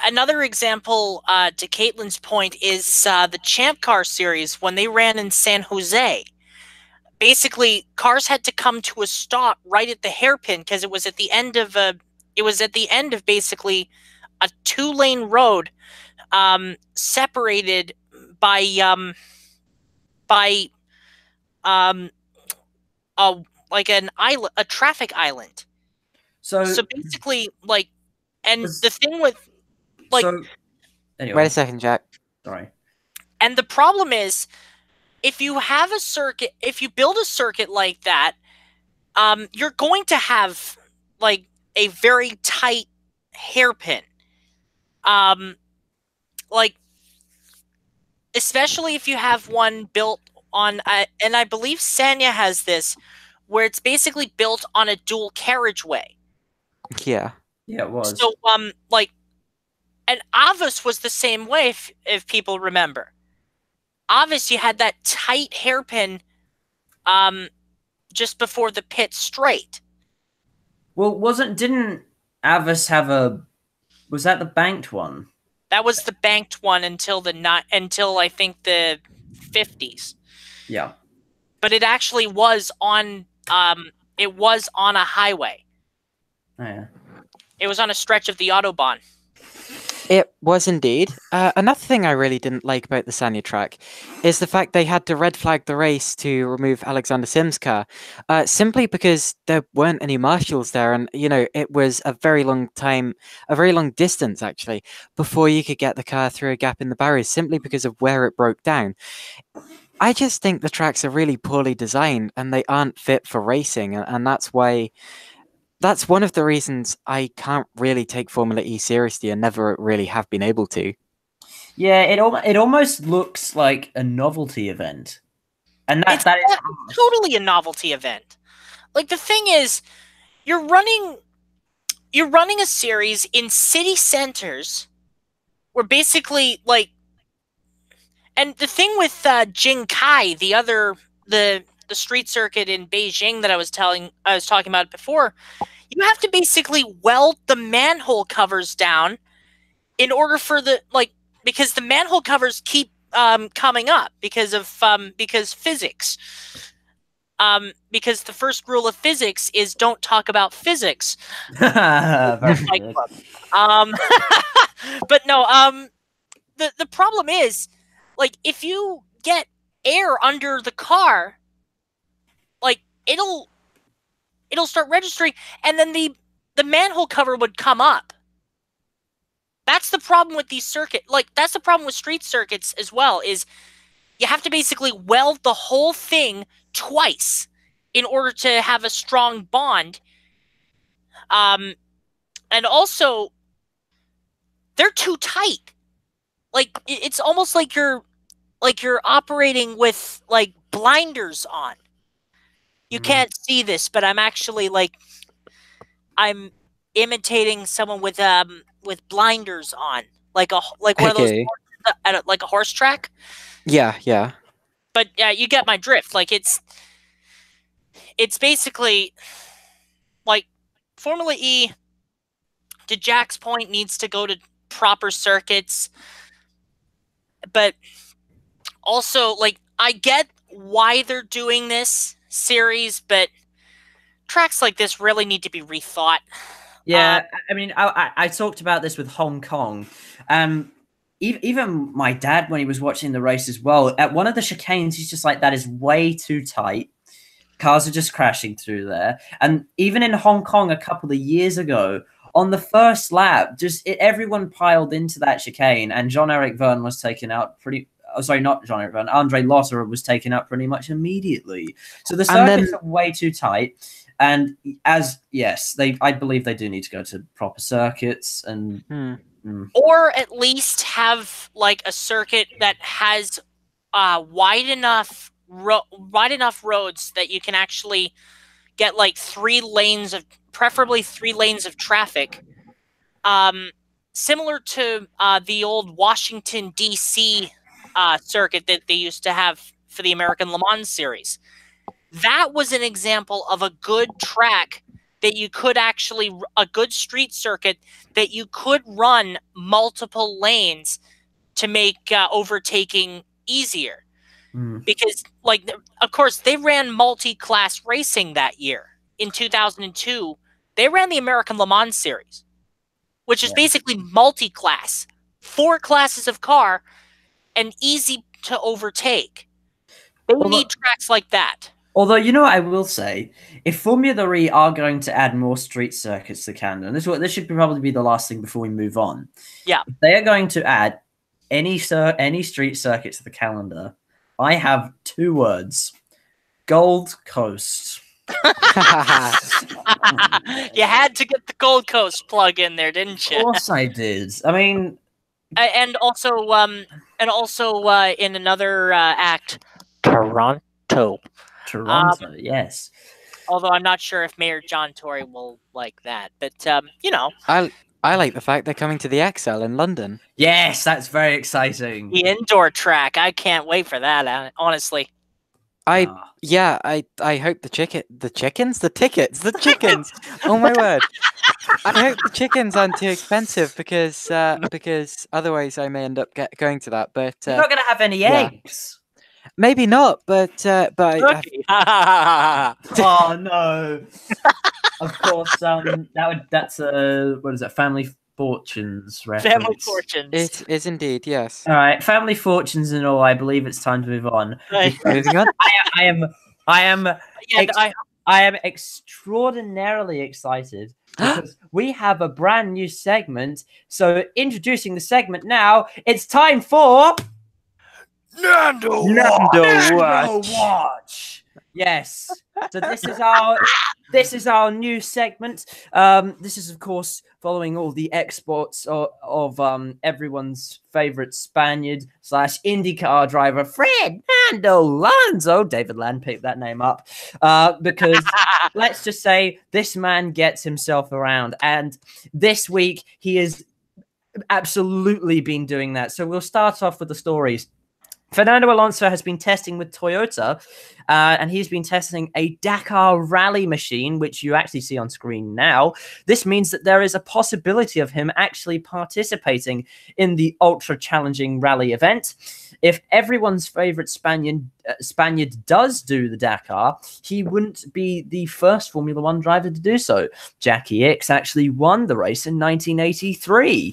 another example to Caitlin's point is the Champ Car series when they ran in San Jose. Basically, cars had to come to a stop right at the hairpin because it was at the end of basically a 2-lane road, separated by like an island, a traffic island. So basically, like, and the thing with like, anyway. Wait a second, Jack. Sorry. And the problem is, if you have a circuit, if you build a circuit like that, you're going to have like a very tight hairpin. Like, especially if you have one built on, and I believe Sanya has this, where it's basically built on a dual carriageway. Yeah. Yeah, it was. So, like, and Avis was the same way, if people remember. Avis, you had that tight hairpin just before the pit straight. Well, didn't Avis have was that the banked one? That was the banked one until I think the 50s. Yeah. But it actually was on a highway. Oh, yeah. It was on a stretch of the Autobahn. It was indeed. Another thing I really didn't like about the Sanya track is the fact they had to red flag the race to remove Alexander Sims' car, simply because there weren't any marshals there, and you know it was a very long distance actually, before you could get the car through a gap in the barriers, simply because of where it broke down. I just think the tracks are really poorly designed and they aren't fit for racing, and that's why. That's one of the reasons I can't really take Formula E seriously and never really have been able to. Yeah, it almost looks like a novelty event. And that is totally a novelty event. Like, the thing is, you're running a series in city centers where basically, like, and the thing with Jingkai, the street circuit in Beijing that I was talking about before, you have to basically weld the manhole covers down in order for because the manhole covers keep coming up because physics. Because the first rule of physics is don't talk about physics. But no, the problem is, like, if you get air under the car, like, it'll start registering, and then the manhole cover would come up. That's the problem with these circuits. Like, that's the problem with street circuits as well, is you have to basically weld the whole thing twice in order to have a strong bond. And also, they're too tight. Like, it's almost like you're operating with, like, blinders on. You can't see this, but I'm actually, like, I'm imitating someone with blinders on, like one of those at like a horse track. Yeah, yeah. But yeah, you get my drift. Like, it's basically like Formula E, to Jack's point, needs to go to proper circuits, but also, like, I get why they're doing this series, but tracks like this really need to be rethought. Yeah, I mean, I talked about this with Hong Kong. Even my dad, when he was watching the race as well, at one of the chicanes, he's just like, that is way too tight. Cars are just crashing through there. And even in Hong Kong a couple of years ago, on the first lap, everyone piled into that chicane, and Jean-Eric Vergne was taken out not Jean-Eric Vergne, Andre Losser was taken out pretty much immediately. So the circuits are way too tight. And I believe they do need to go to proper circuits and or at least have like a circuit that has wide enough roads that you can actually get like preferably three lanes of traffic, similar to the old Washington D.C. Circuit that they used to have for the American Le Mans series. That was an example of a good track that you could a good street circuit that you could run multiple lanes to make overtaking easier. Because, like, of course, they ran multi-class racing that year. In 2002, they ran the American Le Mans series, which is basically multi-class, 4 classes of car, and easy to overtake. They need tracks like that. Although, you know what I will say, if Formula E are going to add more street circuits to Canada, and this should probably be the last thing before we move on. Yeah. If they are going to add any street circuit to the calendar, I have 2 words. Gold Coast. You had to get the Gold Coast plug in there, didn't you? Of course I did. I mean... And also in another act, Toronto. Toronto, yes. Although I'm not sure if Mayor John Tory will like that, but you know, I like the fact they're coming to the XL in London. Yes, that's very exciting. The indoor track, I can't wait for that. Honestly, I hope the chickens. Oh my word! I hope the chickens aren't too expensive because otherwise I may end up going to that. But you're not going to have any eggs. Maybe not, but oh no! Of course, that's what is it? Family Fortunes reference. Family Fortunes. It is indeed, yes. All right, Family Fortunes and all. I believe it's time to move on. Moving on. I am extraordinarily excited because we have a brand new segment. So, introducing the segment now, it's time for. Nando Watch. Yes. So this is our new segment. This is of course following all the exports of everyone's favorite Spaniard / IndyCar driver Fernando Alonso. David Land picked that name up because let's just say this man gets himself around, and this week he has absolutely been doing that. So we'll start off with the stories. Fernando Alonso has been testing with Toyota, and he's been testing a Dakar rally machine, which you actually see on screen now. This means that there is a possibility of him actually participating in the ultra-challenging rally event. If everyone's favorite Spaniard does do the Dakar, he wouldn't be the first Formula One driver to do so. Jackie Ickx actually won the race in 1983.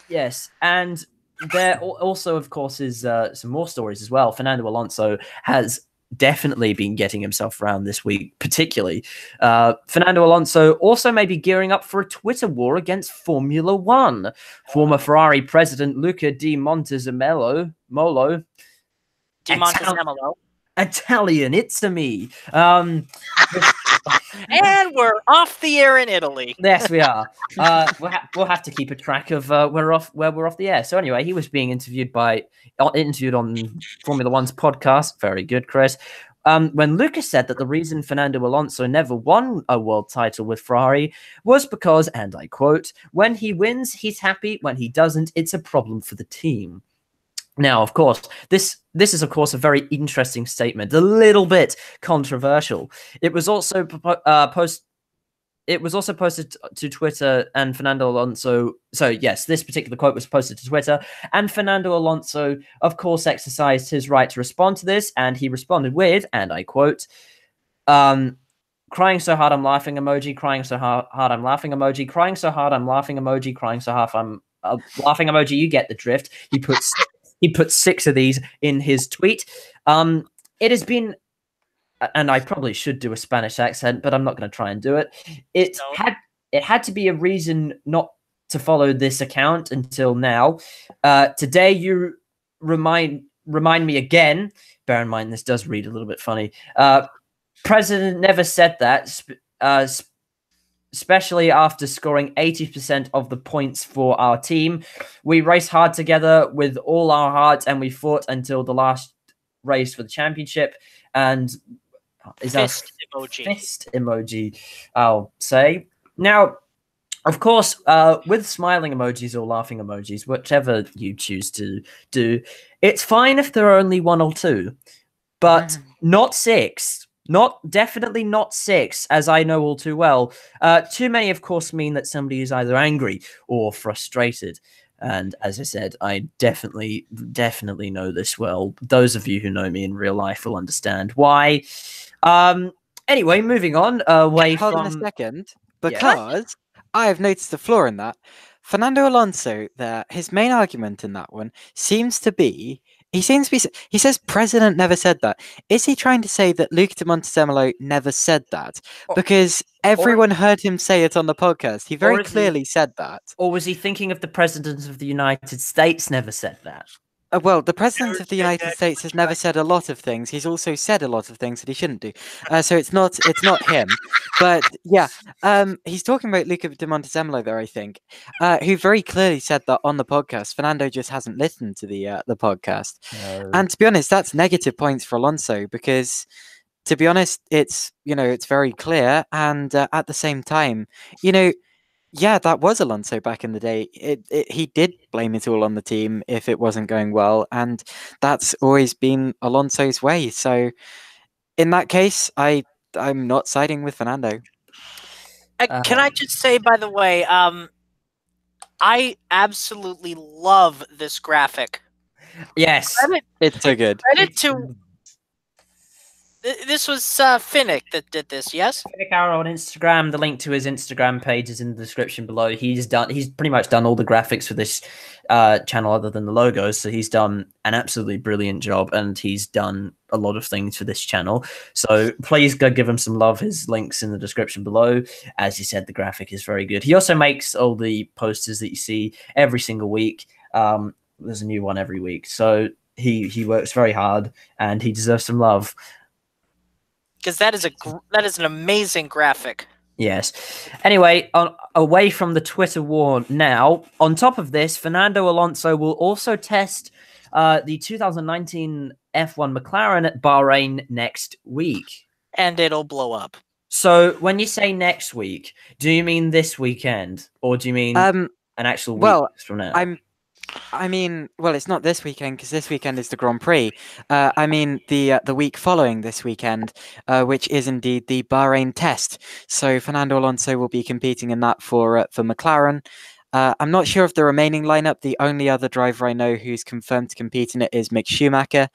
Yes, and there also, of course, is some more stories as well. Fernando Alonso has definitely been getting himself around this week, particularly. Fernando Alonso also may be gearing up for a Twitter war against Formula One. Former Ferrari president Luca Di Montezemolo, Italian, it's a me. And we're off the air in Italy. Yes, we are. We'll have to keep a track of where we're off the air. So anyway, he was being interviewed on Formula One's podcast. Very good, Chris. When Lucas said that the reason Fernando Alonso never won a world title with Ferrari was because, and I quote, "When he wins, he's happy. When he doesn't, it's a problem for the team." Now, of course, this is, of course, a very interesting statement, a little bit controversial. It was also posted to Twitter, and Fernando Alonso. So yes, this particular quote was posted to Twitter, and Fernando Alonso, of course, exercised his right to respond to this, and he responded with, and I quote, "Crying so hard I'm laughing emoji, crying so hard I'm laughing emoji, crying so hard I'm laughing emoji, crying so hard I'm laughing emoji." You get the drift. He put 6 of these in his tweet. It has been, and I probably should do a Spanish accent, but I'm not going to try and do it. It had to be a reason not to follow this account until now. Today, you remind me again. Bear in mind, this does read a little bit funny. President never said that, especially after scoring 80% of the points for our team. We raced hard together with all our hearts, and we fought until the last race for the championship. And is that fist emoji, I'll say. Now, of course, with smiling emojis or laughing emojis, whichever you choose to do, it's fine if there are only 1 or 2, but not 6. Definitely not 6, as I know all too well. Too many, of course, mean that somebody is either angry or frustrated. And as I said, I definitely know this well. Those of you who know me in real life will understand why. Anyway, moving on Hold on a second, because I've noticed a flaw in that. Fernando Alonso, his main argument in that one seems to be, he says President never said that. Is he trying to say that Luca de Montezemolo never said that? Because everyone heard him say it on the podcast. He very clearly said that. Or was he thinking of the President of the United States never said that? Well, the President of the United States has never said a lot of things. He's also said a lot of things that he shouldn't do. So it's not him. But yeah, he's talking about Luca de Montezemolo there, I think, who very clearly said that on the podcast. Fernando just hasn't listened to the podcast. No. And to be honest, that's negative points for Alonso because, to be honest, it's very clear. And at the same time, yeah, that was Alonso back in the day. He did blame it all on the team if it wasn't going well, and that's always been Alonso's way. So, in that case, I'm not siding with Fernando. Can I just say, by the way, I absolutely love this graphic. Yes, it's so good. Credit to. This was Finnick that did this, yes? Finnick Arrow on Instagram. The link to his Instagram page is in the description below. He's pretty much done all the graphics for this channel other than the logos. So he's done an absolutely brilliant job, and he's done a lot of things for this channel. So please go give him some love. His link's in the description below. As you said, the graphic is very good. He also makes all the posters that you see every single week. There's a new one every week. So he works very hard, and he deserves some love. Because that is an amazing graphic. Yes. Anyway, away from the Twitter war now. On top of this, Fernando Alonso will also test the 2019 F1 McLaren at Bahrain next week. And it'll blow up. So when you say next week, do you mean this weekend, or do you mean an actual week from now? I mean, well, it's not this weekend because this weekend is the Grand Prix. I mean the week following this weekend, which is indeed the Bahrain test. So Fernando Alonso will be competing in that for McLaren. I'm not sure of the remaining lineup. The only other driver I know who's confirmed to compete in it is Mick Schumacher.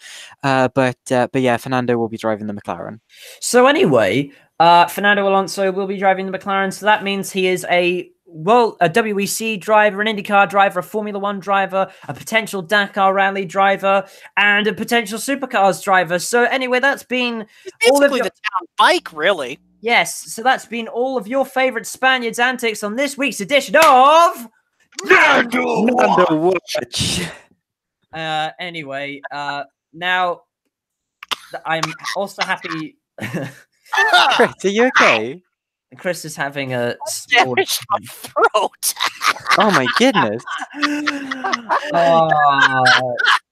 But yeah, Fernando will be driving the McLaren. So anyway, Fernando Alonso will be driving the McLaren. So that means he is a WEC driver, an IndyCar driver, a Formula One driver, a potential Dakar Rally driver, and a potential Supercars driver. So anyway, that's been all of the town bike, really. Yes, so that's been all of your favorite Spaniards antics on this week's edition of Nando Watch. Anyway, now I'm also happy. Chris, are you okay? Chris is having a damaged my throat. Oh my goodness!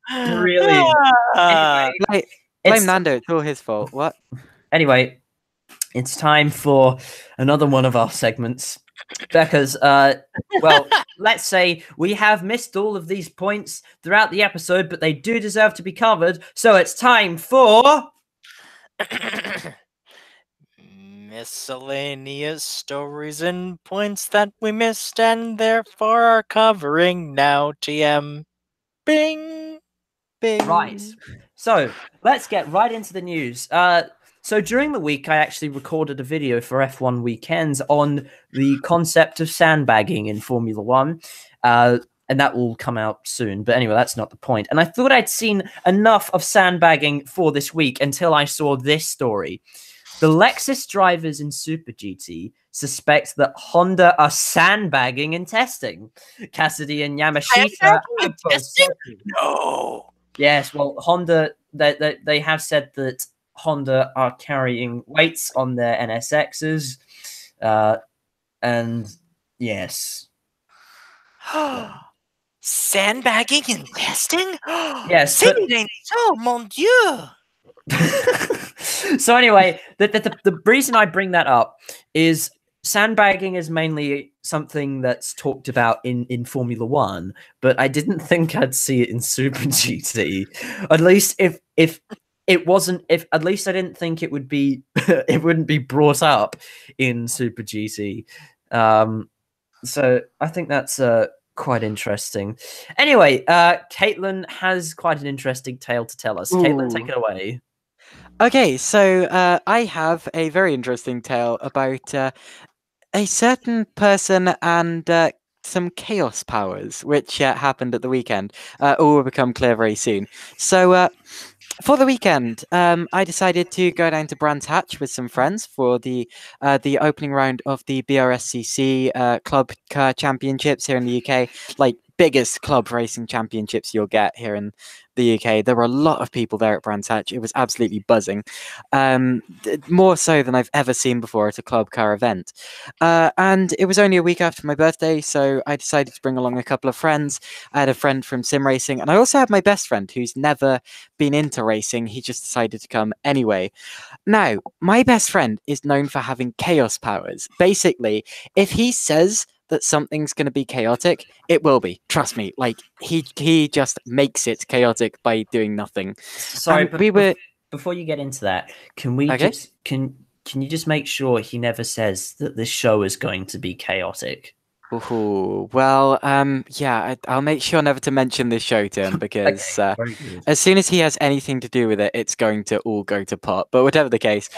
Brilliant. Anyway, blame Nando. It's all his fault. What? Anyway, it's time for another one of our segments because, well, let's say we have missed all of these points throughout the episode, but they do deserve to be covered. So it's time for. Miscellaneous stories and points that we missed and therefore are covering now. TM. Bing. Bing. Right. So let's get right into the news. So during the week, I actually recorded a video for F1 Weekends on the concept of sandbagging in Formula One. And that will come out soon. But anyway, that's not the point. And I thought I'd seen enough of sandbagging for this week until I saw this story. The Lexus drivers in Super GT suspect that Honda are sandbagging in testing. Cassidy and Yamashita. No. Yes, well, Honda, they have said that Honda are carrying weights on their NSXs. And yes. Sandbagging and testing? Yes, but... Oh, mon Dieu! So anyway, the reason I bring that up is sandbagging is mainly something that's talked about in Formula One, but I didn't think I'd see it in Super GT. At least if it wasn't, if at least I didn't think it would be it wouldn't be brought up in Super GT. So I think that's quite interesting. Anyway, Caitlin has quite an interesting tale to tell us. Ooh. Caitlin, take it away. Okay, so I have a very interesting tale about a certain person and some chaos powers, which happened at the weekend. All will become clear very soon. So for the weekend, I decided to go down to Brands Hatch with some friends for the opening round of the BRSCC Club Car Championships here in the UK, like biggest club racing championships you'll get here in the UK. There were a lot of people there at Brands Hatch. It was absolutely buzzing, more so than I've ever seen before at a club car event. And it was only a week after my birthday, so I decided to bring along a couple of friends. I had a friend from sim racing, and I also had my best friend who's never been into racing. He just decided to come anyway. Now, my best friend is known for having chaos powers. Basically, if he says that something's going to be chaotic, it will be. Trust me. Like he just makes it chaotic by doing nothing. Sorry, but we were before you get into that. Can we just can you just make sure he never says that this show is going to be chaotic? Ooh, well, yeah, I'll make sure never to mention this show to him because as soon as he has anything to do with it, it's going to all go to pot. But whatever the case,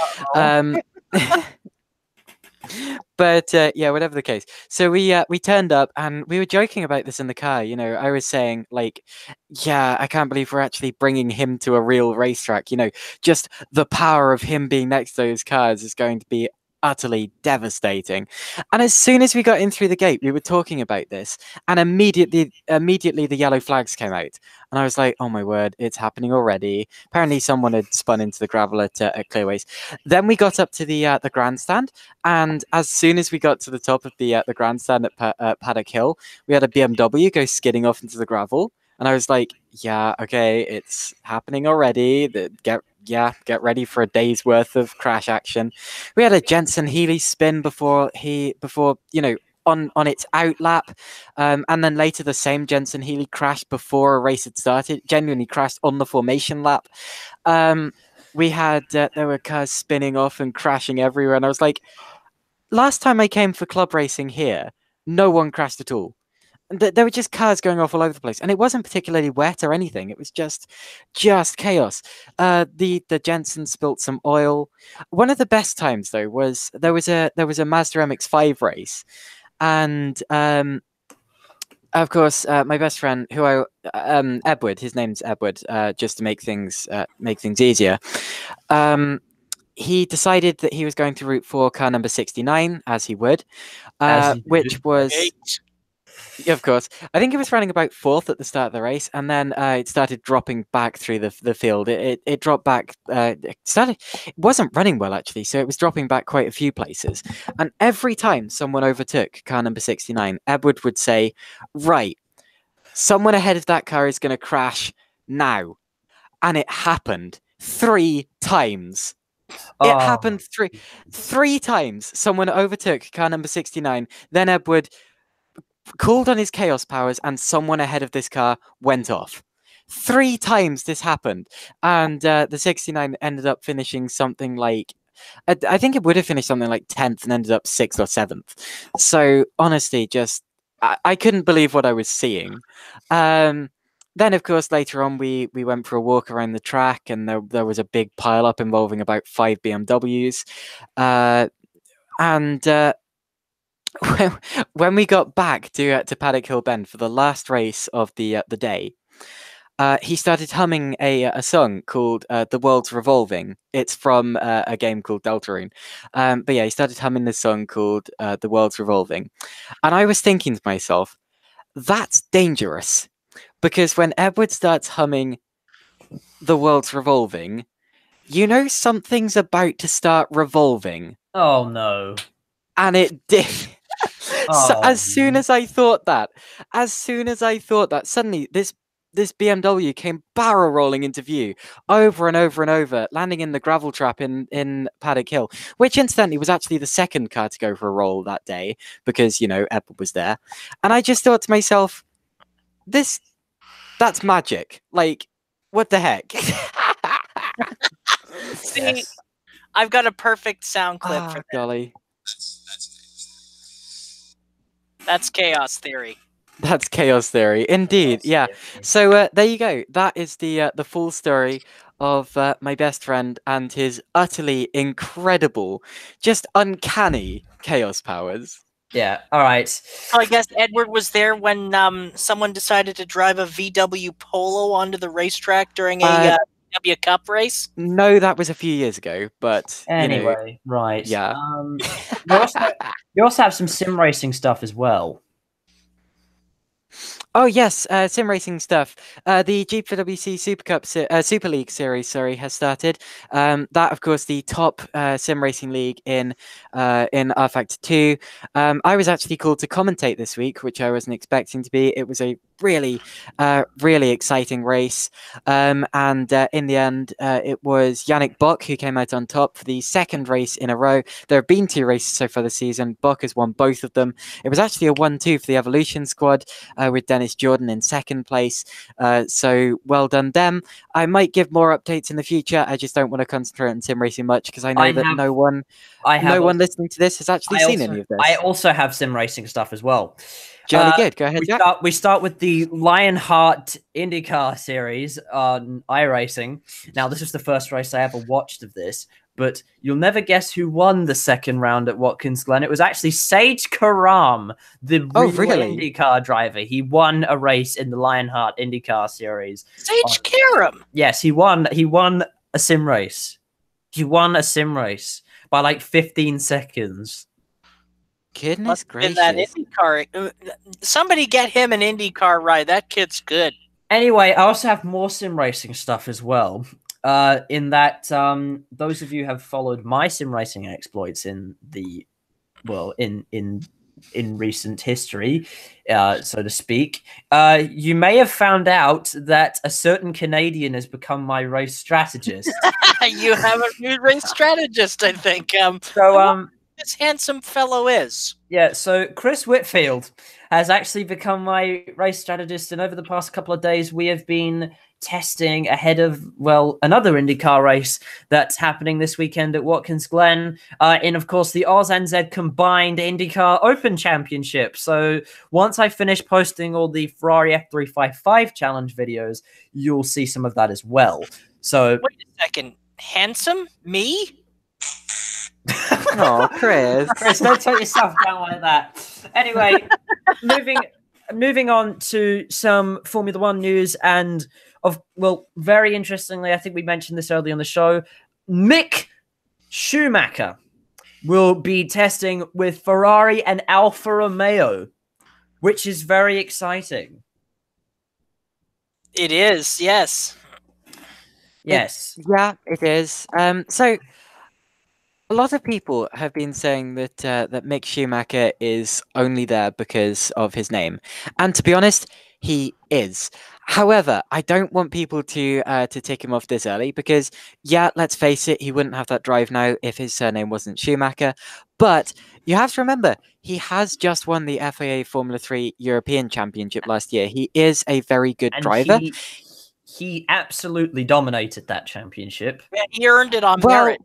but yeah, whatever the case. So we turned up and we were joking about this in the car. You know, I was saying like, yeah, I can't believe we're actually bringing him to a real racetrack. You know, just the power of him being next to those cars is going to be utterly devastating. And as soon as we got in through the gate, we were talking about this, and immediately the yellow flags came out, and I was like, "Oh my word, it's happening already!" Apparently, someone had spun into the gravel at Clearways. Then we got up to the grandstand, and as soon as we got to the top of the grandstand at Paddock Hill, we had a BMW go skidding off into the gravel, and I was like, "Yeah, okay, it's happening already. Get ready for a day's worth of crash action." We had a Jensen Healy spin before you know, on its out lap, and then later the same Jensen Healy crashed before a race had started. Genuinely crashed on the formation lap. We had there were cars spinning off and crashing everywhere, and I was like, last time I came for club racing here, no one crashed at all. There were just cars going off all over the place, and it wasn't particularly wet or anything. It was just chaos. The Jensen spilt some oil. One of the best times though was there was a Mazda MX-5 race, and of course my best friend, who I Edward, his name's Edward, just to make things easier. He decided that he was going to root for car number 69, as he would, which was. Yeah, of course. I think it was running about 4th at the start of the race, and then it started dropping back through the field. It dropped back. It wasn't running well, actually, so it was dropping back quite a few places. And every time someone overtook car number 69, Edward would say, "Right, someone ahead of that car is going to crash now." And it happened 3 times. It happened three times. Someone overtook car number 69, then Edward called on his chaos powers, and someone ahead of this car went off. 3 times this happened, and the 69 ended up finishing something like, I think it would have finished something like 10th and ended up 6th or 7th. So honestly, just I couldn't believe what I was seeing. Then, of course, later on, we went for a walk around the track, and there was a big pile-up involving about 5 BMWs, and when we got back to Paddock Hill Bend for the last race of the day, he started humming a song called "The World's Revolving." It's from a game called Deltarune. But yeah, he started humming this song called "The World's Revolving," and I was thinking to myself, that's dangerous, because when Edward starts humming "The World's Revolving," you know something's about to start revolving. Oh no. And it did. So Oh. as soon as I thought that, suddenly this BMW came barrel rolling into view over and over and over, landing in the gravel trap in Paddock Hill, which incidentally was actually the second car to go for a roll that day because, you know, Apple was there. And I just thought to myself, that's magic. Like, what the heck? See, Yes. I've got a perfect sound clip for that. Golly. That's chaos theory. That's chaos theory, indeed. Yeah. So there you go. That is the full story of my best friend and his utterly incredible, just uncanny chaos powers. Yeah. All right. So I guess Edward was there when someone decided to drive a VW Polo onto the racetrack during a VW Cup race. No, that was a few years ago, but Anyway, right. yeah. You also have some sim racing stuff as well. Oh yes, sim racing stuff. The G4WC Super Cup Super League series, sorry, has started. That, of course, the top sim racing league in R Factor 2. I was actually called to commentate this week, which I wasn't expecting to be. It was a really, really exciting race, and in the end, it was Yannick Bock who came out on top for the second race in a row. There have been 2 races so far this season. Bock has won both of them. It was actually a 1-2 for the Evolution squad, with Dennis Jordan in second place. So well done them. I might give more updates in the future. I just don't want to concentrate on sim racing much because I know that no one listening to this has actually seen any of this. I also have sim racing stuff as well. Jolly good. Go ahead, Jack. We start with the Lionheart IndyCar series on iRacing. Now, this was the first race I ever watched of this, but you'll never guess who won the second round at Watkins Glen. It was actually Sage Karam, the real IndyCar driver. He won a race in the Lionheart IndyCar series. Sage Karam? Yes, he won a sim race. He won a sim race by like 15 seconds. Goodness gracious. That IndyCar. Somebody get him an IndyCar ride. That kid's good. Anyway, I also have more sim racing stuff as well. In that, those of you who have followed my sim racing exploits in the, well, in recent history, so to speak, you may have found out that a certain Canadian has become my race strategist. You have a new race strategist, I think. This handsome fellow is. Yeah, so Chris Whitfield has actually become my race strategist, and over the past couple of days, we have been testing ahead of, well, another IndyCar race that's happening this weekend at Watkins Glen, in, of course, the Oz-NZ combined IndyCar Open Championship. So once I finish posting all the Ferrari F355 challenge videos, you'll see some of that as well. So wait a second, handsome? Me? Oh, Chris. Chris, don't take yourself down like that. Anyway, moving on to some Formula One news, and very interestingly, I think we mentioned this early on the show, Mick Schumacher will be testing with Ferrari and Alfa Romeo, which is very exciting. It is, yes. Yes. It is. So a lot of people have been saying that that Mick Schumacher is only there because of his name, and to be honest, he is. However, I don't want people to tick him off this early because, yeah, let's face it, he wouldn't have that drive now if his surname wasn't Schumacher. But you have to remember, he has just won the FIA Formula 3 European Championship last year. He is a very good driver. He absolutely dominated that championship. Yeah, he earned it on merit.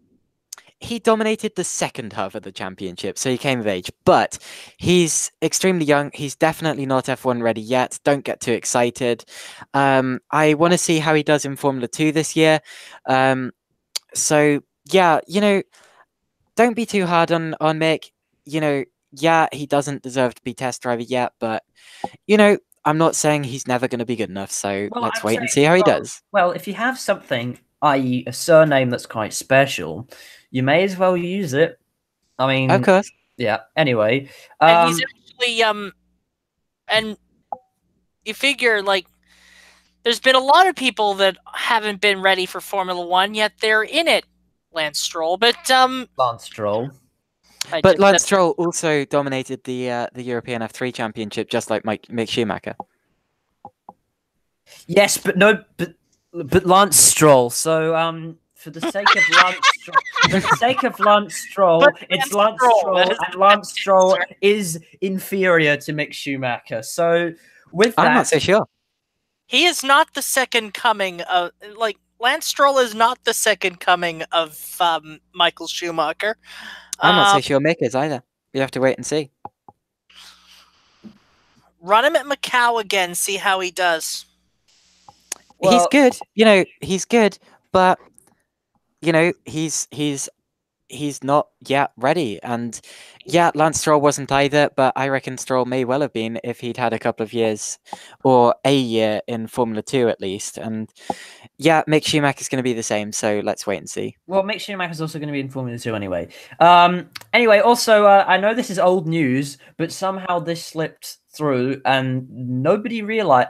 He dominated the second half of the championship, so he came of age. But he's extremely young. He's definitely not F1 ready yet. Don't get too excited. I want to see how he does in Formula 2 this year. So, yeah, don't be too hard on Mick. Yeah, he doesn't deserve to be test driver yet, but, I'm not saying he's never going to be good enough, so let's wait and see how he does. Well, if you have something, i.e. a surname that's quite special, you may as well use it. I mean, of course. Yeah. Anyway, and he's actually and you figure like there's been a lot of people that haven't been ready for Formula One, yet they're in it. Lance Stroll, but Lance Stroll. But Lance Stroll also dominated the European F3 Championship, just like Mick Schumacher. Yes, but Lance Stroll. So for the sake of Lance Stroll, it's Lance Stroll, and Lance Stroll is inferior to Mick Schumacher. So with that, I'm not so sure. He is not the second coming of Lance Stroll is not the second coming of Michael Schumacher. I'm not so sure Mick is either. You have to wait and see. Run him at Macau again, see how he does. Well, he's good. He's good, but he's not yet ready. And yeah, Lance Stroll wasn't either, but I reckon Stroll may well have been if he'd had a couple of years or a year in Formula 2 at least. And yeah, Mick Schumacher's going to be the same, so let's wait and see. Well, Mick Schumacher's also going to be in Formula 2 anyway. Anyway, also, I know this is old news, but somehow this slipped through and nobody realized,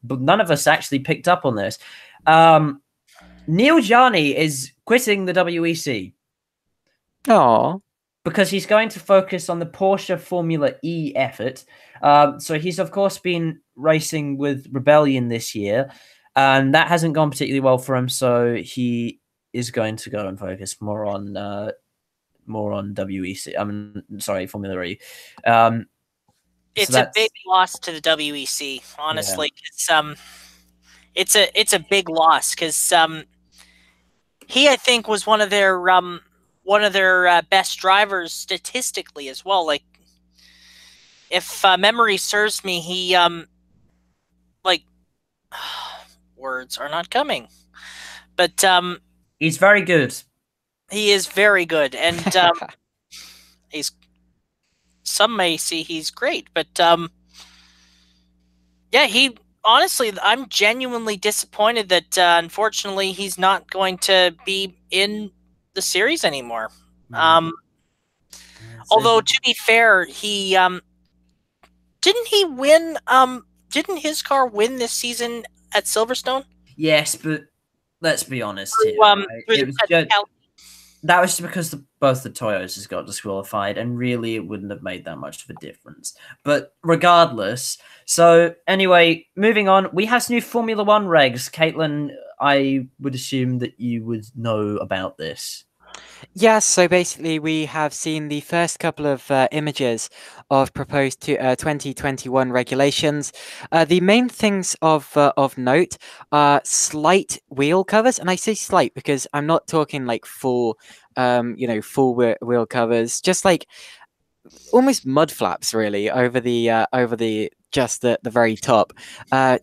but none of us actually picked up on this. Neil Jani is quitting the WEC. Oh, because he's going to focus on the Porsche Formula E effort. So he's, of course, been racing with Rebellion this year, and that hasn't gone particularly well for him. So he is going to go and focus more on WEC. Formula E. It's a big loss to the WEC. Honestly, yeah. It's a big loss because he, I think, was one of their best drivers statistically as well. Like, if memory serves me, he words are not coming, but he's very good. He is very good, and some may see he's great, but yeah, honestly, I'm genuinely disappointed that unfortunately he's not going to be in the series anymore. Although to be fair, he didn't he win? Didn't his car win this season at Silverstone? Yes, but let's be honest here. Right? That was just because both the Toyotas got disqualified, and really it wouldn't have made that much of a difference. But regardless, so anyway, moving on, we have some new Formula One regs. Caitlin, I would assume that you would know about this. Yes, so basically we have seen the first couple of images of proposed 2021 regulations. The main things of note are slight wheel covers, and I say slight because I'm not talking like full, full wheel covers, just like almost mud flaps really over the just the very top,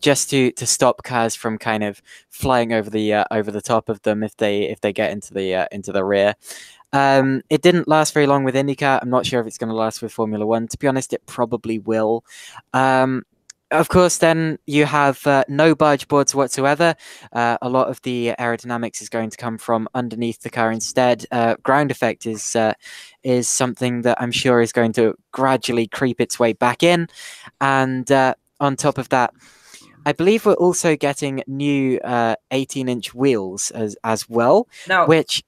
just to stop cars from kind of flying over the top of them if they get into the rear. It didn't last very long with IndyCar. I'm not sure if it's going to last with Formula One. To be honest, it probably will. Of course, then you have no barge boards whatsoever. A lot of the aerodynamics is going to come from underneath the car instead. Ground effect is something that I'm sure is going to gradually creep its way back in. And on top of that, I believe we're also getting new 18-inch wheels as well, which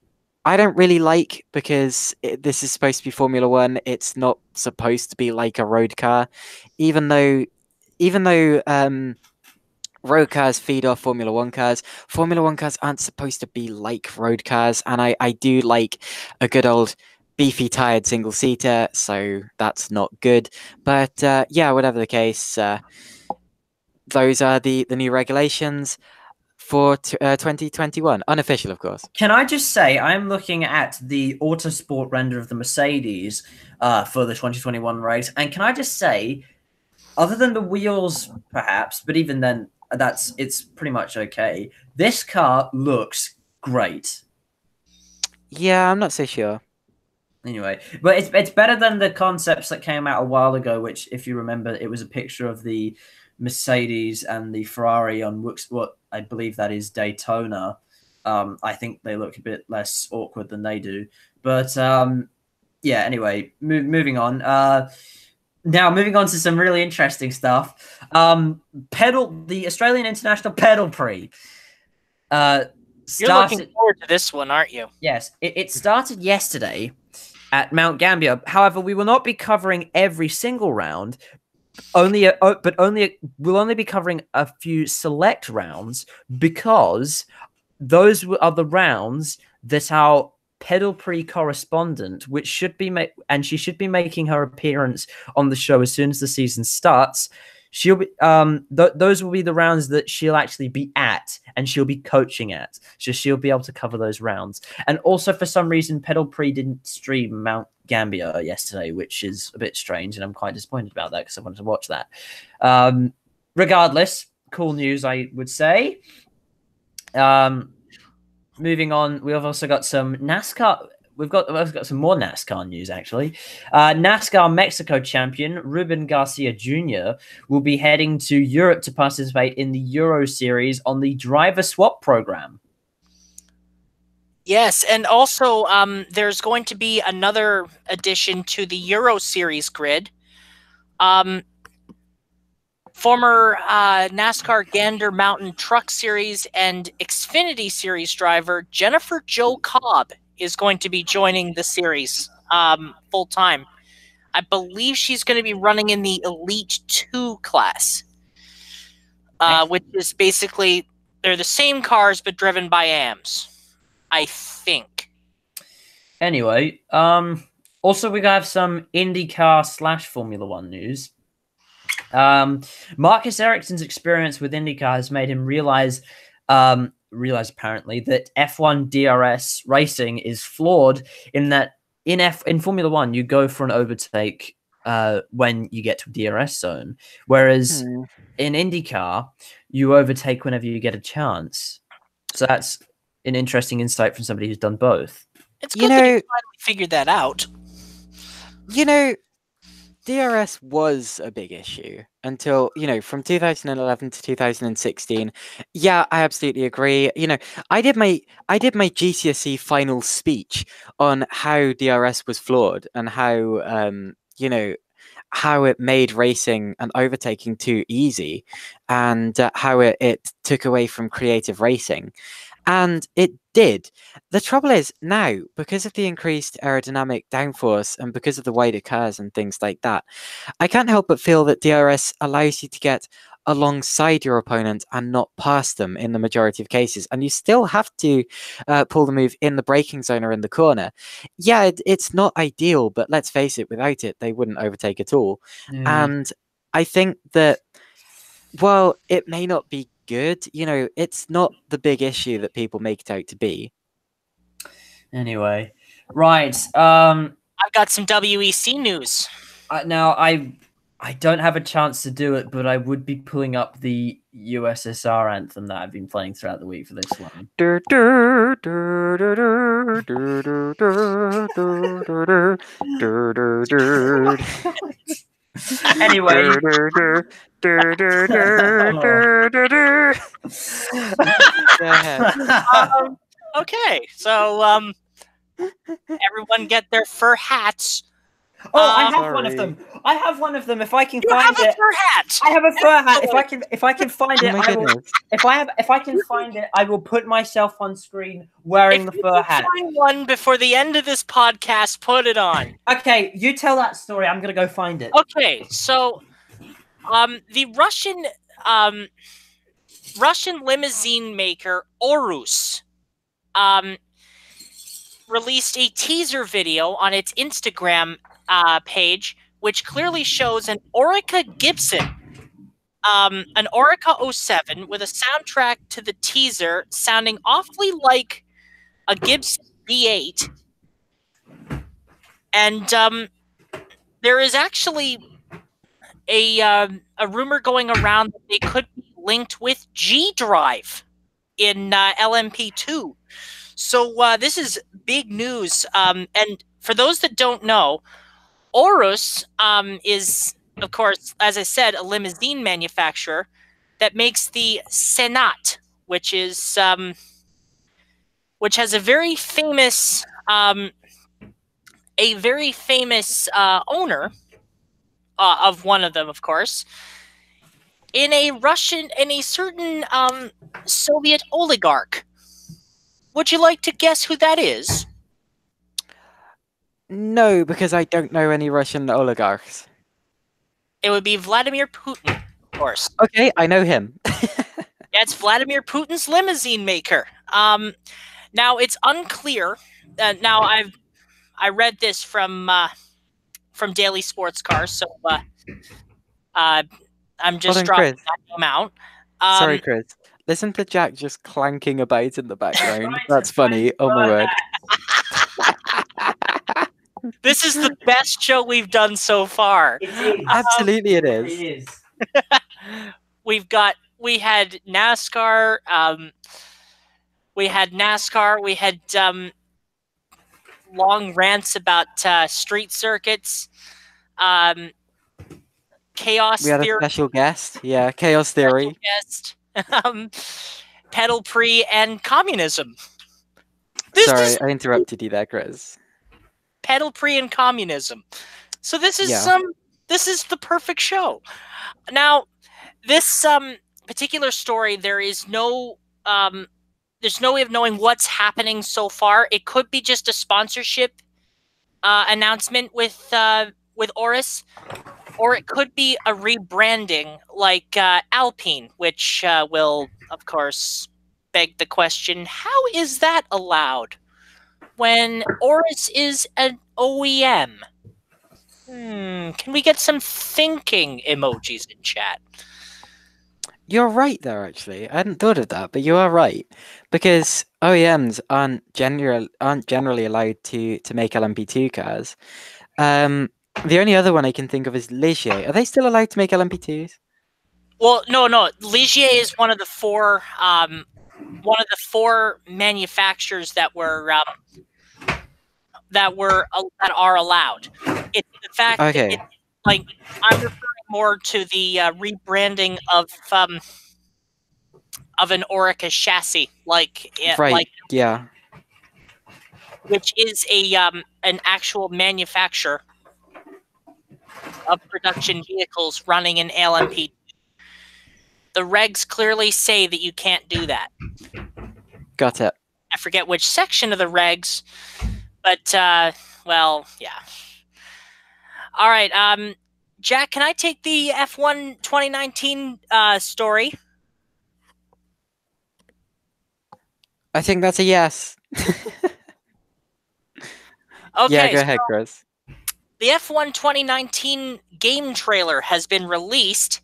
I don't really like because this is supposed to be Formula One. It's not supposed to be like a road car, even though road cars feed off Formula One cars. Formula One cars aren't supposed to be like road cars, and I do like a good old beefy tired single seater, so that's not good. But yeah, whatever the case, those are the new regulations for 2021, unofficial, of course. Can I just say, I'm looking at the Autosport render of the Mercedes for the 2021 race, and can I just say, other than the wheels, perhaps, but even then, it's pretty much okay. This car looks great. Yeah, I'm not so sure. Anyway, but it's better than the concepts that came out a while ago, which, if you remember, it was a picture of the Mercedes and the Ferrari on what I believe that is Daytona. I think they look a bit less awkward than they do. But yeah, anyway, moving on. Now, moving on to some really interesting stuff. The Australian International Pedal Prix. You're looking forward to this one, aren't you? Yes, it started yesterday at Mount Gambier. However, we will not be covering every single round. We'll only be covering a few select rounds because those are the rounds that our Pedal Prix correspondent, which should be and she should be making her appearance on the show as soon as the season starts. She'll be those will be the rounds that she'll actually be at and she'll be coaching at. So she'll be able to cover those rounds. And also for some reason Pedal Prix didn't stream Mount Gambier yesterday, which is a bit strange, and I'm quite disappointed about that because I wanted to watch that. Regardless, cool news, I would say. Moving on, we've also got some NASCAR. We've got some more NASCAR news, actually. NASCAR Mexico champion Ruben Garcia Jr. will be heading to Europe to participate in the Euro Series on the driver swap program. Yes, and also there's going to be another addition to the Euro Series grid. Former NASCAR Gander Mountain Truck Series and Xfinity Series driver Jennifer Jo Cobb is going to be joining the series full-time. I believe she's going to be running in the Elite 2 class, which is basically, they're the same cars but driven by AMs, I think. Anyway, also we have some IndyCar / Formula One news. Marcus Ericsson's experience with IndyCar has made him realize apparently that F1 DRS racing is flawed in that in Formula One you go for an overtake when you get to a DRS zone, whereas in IndyCar you overtake whenever you get a chance. So that's an interesting insight from somebody who's done both. It's good that you finally figured that out. DRS was a big issue until, from 2011 to 2016. Yeah, I absolutely agree. I did my GCSE final speech on how DRS was flawed and how, how it made racing and overtaking too easy, and how it took away from creative racing. And it did. The trouble is now, because of the increased aerodynamic downforce and because of the wider cars and things like that, I can't help but feel that DRS allows you to get alongside your opponent and not past them in the majority of cases. And you still have to pull the move in the braking zone or in the corner. Yeah, it's not ideal, but let's face it, without it, they wouldn't overtake at all. And I think that, while it may not be good, it's not the big issue that people make it out to be. Anyway, right. I've got some WEC news. Now, I don't have a chance to do it, but I would be pulling up the USSR anthem that I've been playing throughout the week for this one. Anyway. Okay, so everyone get their fur hats. Oh, I have one of them. I have one of them. If I can find it, you have a fur hat. I have a fur hat. If I can find it, I will. If I can find it, I will put myself on screen wearing the fur hat. If you find one before the end of this podcast, put it on. Okay, you tell that story. I'm gonna go find it. Okay, so the Russian limousine maker Urus released a teaser video on its Instagram page, which clearly shows an Orica Gibson, an Orica 07 with a soundtrack to the teaser sounding awfully like a Gibson V8. And there is actually a rumor going around that they could be linked with G Drive in LMP2. So this is big news. And for those that don't know, Urus is, of course, as I said, a limousine manufacturer that makes the Senat, which is which has a very famous owner of one of them, of course, in a certain Soviet oligarch. Would you like to guess who that is? No, because I don't know any Russian oligarchs. It would be Vladimir Putin, of course. Okay, I know him. Yeah, it's Vladimir Putin's limousine maker. Now it's unclear. Now I read this from Daily Sports Cars, so I'm just dropping that name out. Sorry, Chris. Listen to Jack just clanking a bite in the background. That's funny. Oh my word. This is the best show we've done so far. Absolutely, it is. It is. We had NASCAR. We had long rants about street circuits. Chaos. We had a special guest. Yeah, Chaos Theory. Guest. Pedal pre and communism. Sorry, I interrupted you there, Chris. Pedal pre and communism. So this is this is the perfect show. Now, this particular story, there's no way of knowing what's happening so far. It could be just a sponsorship announcement with Oris, or it could be a rebranding like Alpine, which will, of course, beg the question: how is that allowed when Oris is an OEM? Can we get some thinking emojis in chat? You're right there, actually. I hadn't thought of that, but you are right. Because OEMs aren't generally allowed to make LMP2 cars. The only other one I can think of is Ligier. Are they still allowed to make LMP2s? Well, no. Ligier is one of the four manufacturers that are allowed. It's the fact that I'm referring more to the rebranding of an Orica chassis, which is an actual manufacturer of production vehicles running an LMP. The regs clearly say that you can't do that. Got it. I forget which section of the regs, but well, yeah. All right, Jack, can I take the F1 2019 story? I think that's a yes. Okay. Yeah, go ahead, Chris. The F1 2019 game trailer has been released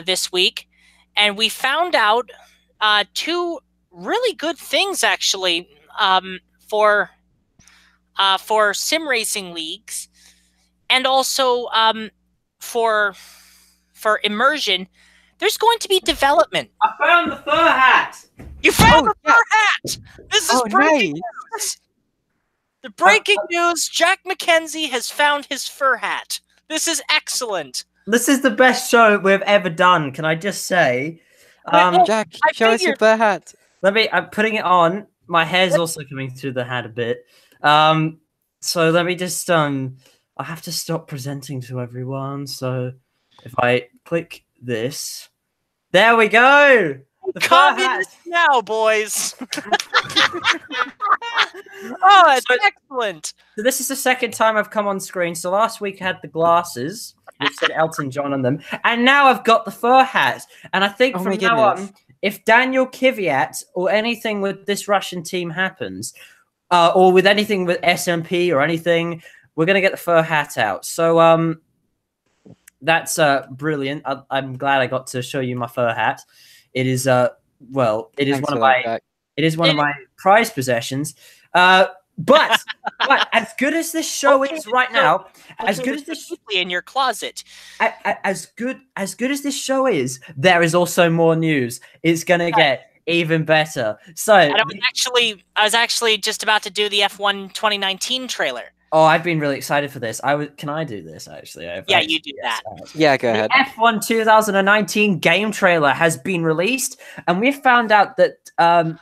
this week, and we found out two really good things, actually, for sim racing leagues, and also for immersion. There's going to be development. I found the fur hat. You found the fur hat. This is breaking news. The breaking news: Jack McKenzie has found his fur hat. This is excellent. This is the best show we've ever done. Can I just say, Jack, show us your fur hat. I'm putting it on. My hair's also coming through the hat a bit. So let me just I have to stop presenting to everyone. So if I click this, there we go. The Communist now, boys. Oh, that's excellent. So this is the second time I've come on screen. So last week I had the glasses, which said Elton John on them. And now I've got the fur hat. And I think from now on, if Daniel Kvyat or anything with this Russian team happens, or with anything with SMP or anything, we're going to get the fur hat out. So that's brilliant. I'm glad I got to show you my fur hat. It is one of my prized possessions. But as good as this show is right now, as good as this in your closet, as good as this show is, there is also more news. It's gonna get even better. So I was actually just about to do the F1 2019 trailer. Oh, I've been really excited for this. Can I do this actually? You do that. Yeah, go ahead. The F1 2019 game trailer has been released, and we found out that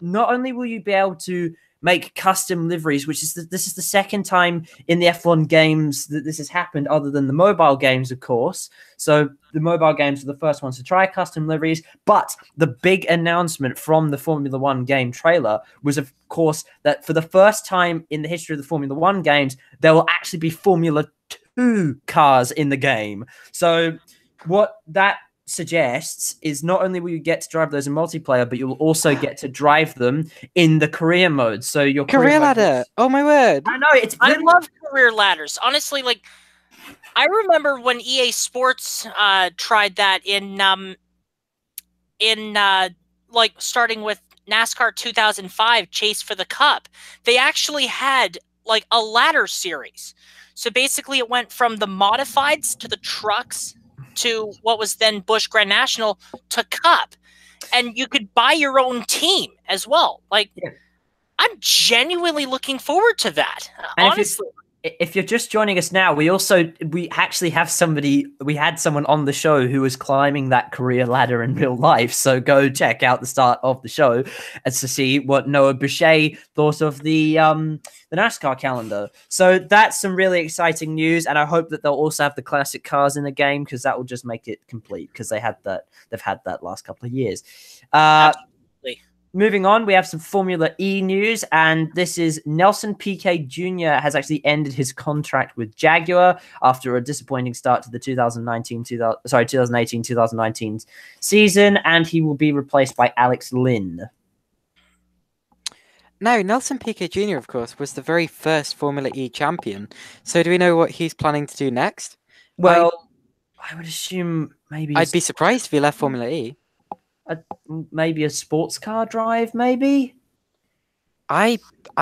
not only will you be able to make custom liveries, which is this is the second time in the F1 games that this has happened, other than the mobile games, of course. So the mobile games are the first ones to try custom liveries. But the big announcement from the Formula One game trailer was, of course, that for the first time in the history of the Formula One games, there will actually be Formula 2 cars in the game. So what that suggests is not only will you get to drive those in multiplayer, but you'll also get to drive them in the career mode. So your career ladder. Oh my word! I know, it's brilliant. I love career ladders. Honestly, like I remember when EA Sports tried that in like starting with NASCAR 2005 Chase for the Cup. They actually had like a ladder series. So basically it went from the modifieds to the trucks to what was then Busch Grand National to Cup. And you could buy your own team as well. Like, yeah. I'm genuinely looking forward to that. And honestly. If you're just joining us now, we actually have we had someone on the show who was climbing that career ladder in real life. So go check out the start of the show as to see what Noah Boucher thought of the NASCAR calendar. So that's some really exciting news, and I hope that they'll also have the classic cars in the game, because that will just make it complete, because they've had that last couple of years. Absolutely. Moving on, we have some Formula E news, and this is Nelson Piquet Jr. has actually ended his contract with Jaguar after a disappointing start to the 2018-2019 season, and he will be replaced by Alex Lynn. Now, Nelson Piquet Jr., of course, was the very first Formula E champion. So do we know what he's planning to do next? Well, I would assume maybe... I'd be surprised if he left Formula E. Maybe a sports car drive, maybe? I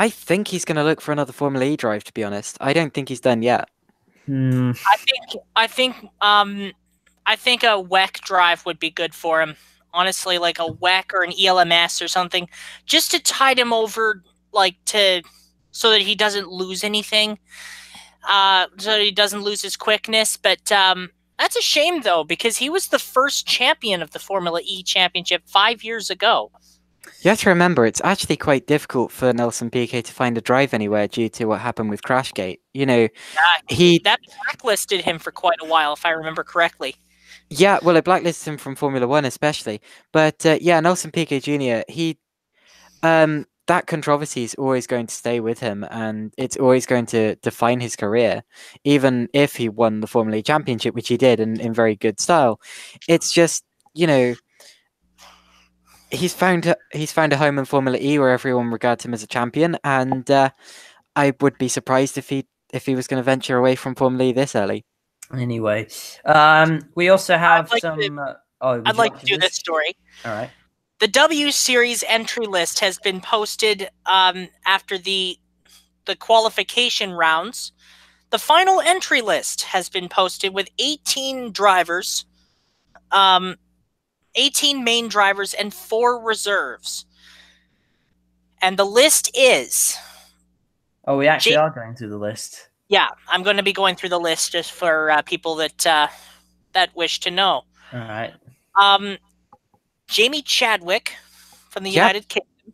think he's going to look for another Formula E drive, to be honest. I don't think he's done yet. I think a WEC drive would be good for him. Honestly, like a WEC or an ELMS or something, just to tide him over, like so that he doesn't lose anything, so that he doesn't lose his quickness. But that's a shame, though, because he was the first champion of the Formula E Championship 5 years ago. You have to remember, it's actually quite difficult for Nelson Piquet to find a drive anywhere due to what happened with Crashgate. You know, that blacklisted him for quite a while, if I remember correctly. Yeah, well, it blacklisted him from Formula One especially. But yeah, Nelson Piquet Jr., that controversy is always going to stay with him, and it's always going to define his career, even if he won the Formula E Championship, which he did in very good style. It's just, you know, he's found a home in Formula E where everyone regards him as a champion, and I would be surprised if he was going to venture away from Formula E this early. Anyway, we also have some... I'd like to do this story. All right. The W Series entry list has been posted after the qualification rounds. The final entry list has been posted with 18 drivers, 18 main drivers, and 4 reserves. And the list is... Oh, we actually are going through the list. Yeah, I'm going to be going through the list just for people that wish to know. All right. Jamie Chadwick from the United Kingdom.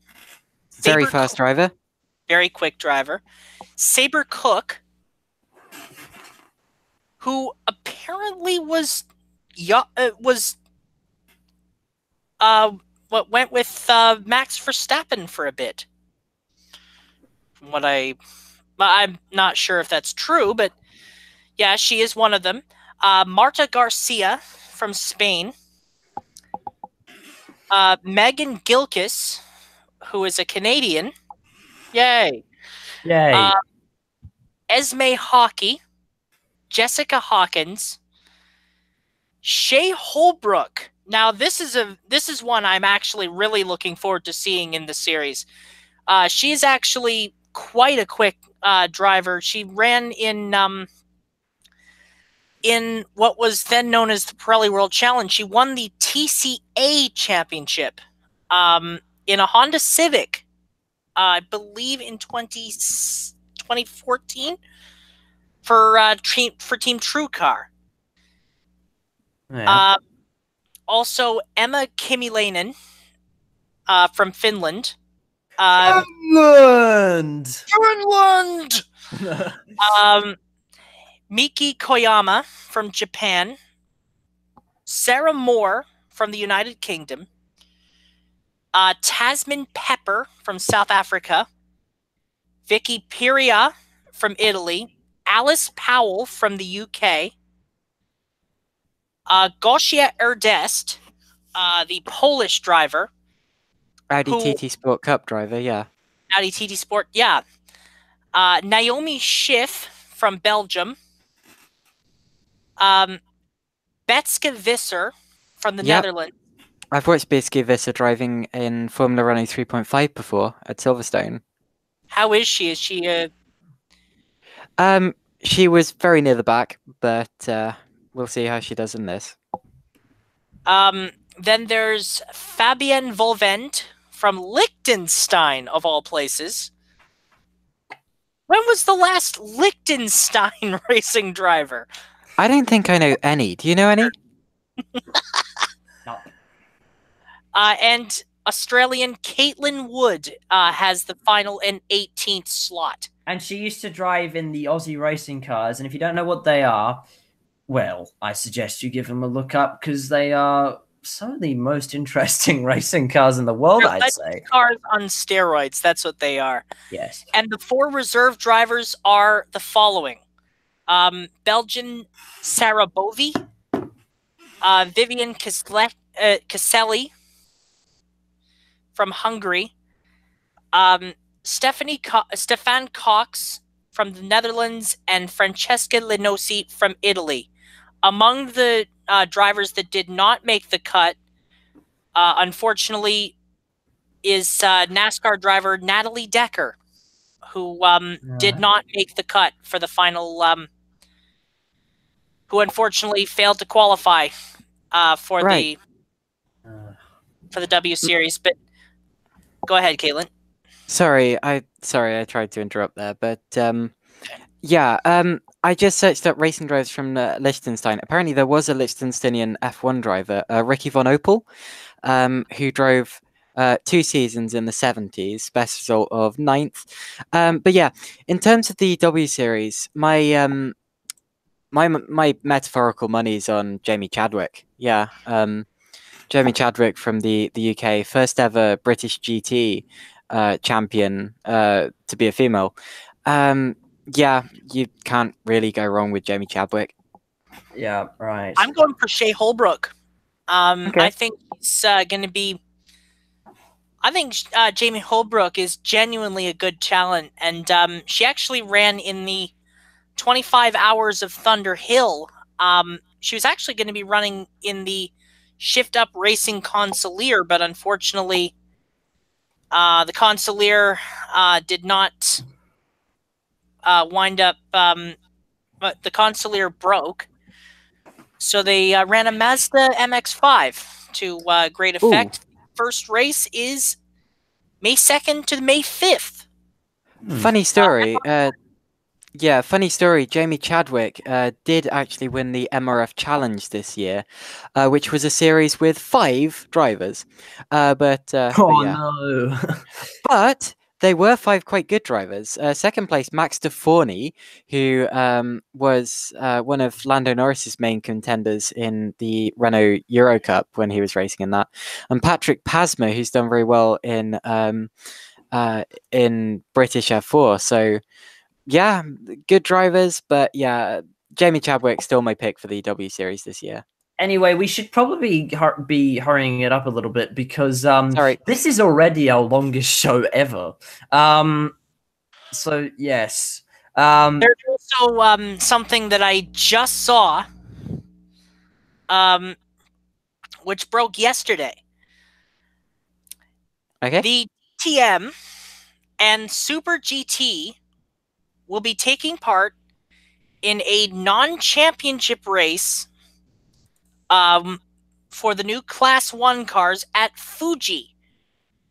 Very fast driver. Very quick driver. Saber Cook, who apparently went with Max Verstappen for a bit. From what I'm not sure if that's true, but yeah, she is one of them. Marta Garcia from Spain. Megan Gilkis, who is a Canadian. Yay. Yay. Esme Hockey. Jessica Hawkins. Shea Holbrook. Now, this is one I'm actually really looking forward to seeing in the series. She's actually quite a quick driver. She ran in what was then known as the Pirelli World Challenge. She won the TCA Championship in a Honda Civic, I believe in 2014 for Team TrueCar. Yeah. Also, Emma Kimiläinen from Finland. Finland. Finland. Miki Koyama from Japan, Sarah Moore from the United Kingdom, Tasman Pepper from South Africa, Vicky Piria from Italy, Alice Powell from the UK, Gosia Erdest, the Polish driver. Audi TT Sport Cup driver, yeah. Audi TT Sport, yeah. Naomi Schiff from Belgium. Betske Visser from the Netherlands. I've watched Betske Visser driving in Formula Renault 3.5 before at Silverstone. How is she? Is she she was very near the back, but we'll see how she does in this. Then there's Fabienne Volvent from Liechtenstein, of all places. When was the last Liechtenstein racing driver? I don't think I know any. Do you know any? No. And Australian Caitlin Wood has the final and 18th slot. And she used to drive in the Aussie racing cars, and if you don't know what they are, well, I suggest you give them a look up, because they are some of the most interesting racing cars in the world, They're I'd say. Cars on steroids, that's what they are. Yes. And the 4 reserve drivers are the following. Belgian Sarah Bovy, Vivian Caselli from Hungary, Stefan Cox from the Netherlands, and Francesca Linosi from Italy. Among the drivers that did not make the cut, unfortunately, is NASCAR driver Natalie Decker, who did not make the cut for the final, who unfortunately failed to qualify for the W Series. But go ahead, Caitlin. Sorry, I tried to interrupt there, but I just searched up racing drivers from Liechtenstein. Apparently, there was a Liechtensteinian F1 driver, Ricky von Opel, who drove 2 seasons in the 70s, best result of 9th. But yeah, in terms of the W Series, my metaphorical money's on Jamie Chadwick. Yeah, Jamie Chadwick from the UK, first ever British GT champion to be a female. Yeah, you can't really go wrong with Jamie Chadwick. Yeah, right. I'm going for Shea Holbrook. Okay. I think it's going to be. I think Jamie Holbrook is genuinely a good talent, and she actually ran in the 25 Hours of Thunder Hill. She was actually going to be running in the Shift Up Racing Consigliere, but unfortunately, the Consigliere did not wind up. But the Consigliere broke, so they ran a Mazda MX-5 to great effect. Ooh. First race is May 2nd to May 5th. Funny story. Funny story. Jamie Chadwick did actually win the MRF Challenge this year, which was a series with 5 drivers. But yeah. No. But they were 5 quite good drivers. Second place, Max DeForney, who was one of Lando Norris's main contenders in the Renault Euro Cup when he was racing in that, and Patrick Pasma, who's done very well in British F4. So yeah, good drivers, but yeah, Jamie Chadwick still my pick for the W Series this year. Anyway, we should probably be hurrying it up a little bit, because Sorry. this is already our longest show ever. So yes. There's also something that I just saw, which broke yesterday. Okay. The TM and Super GT will be taking part in a non-championship race for the new Class 1 cars at Fuji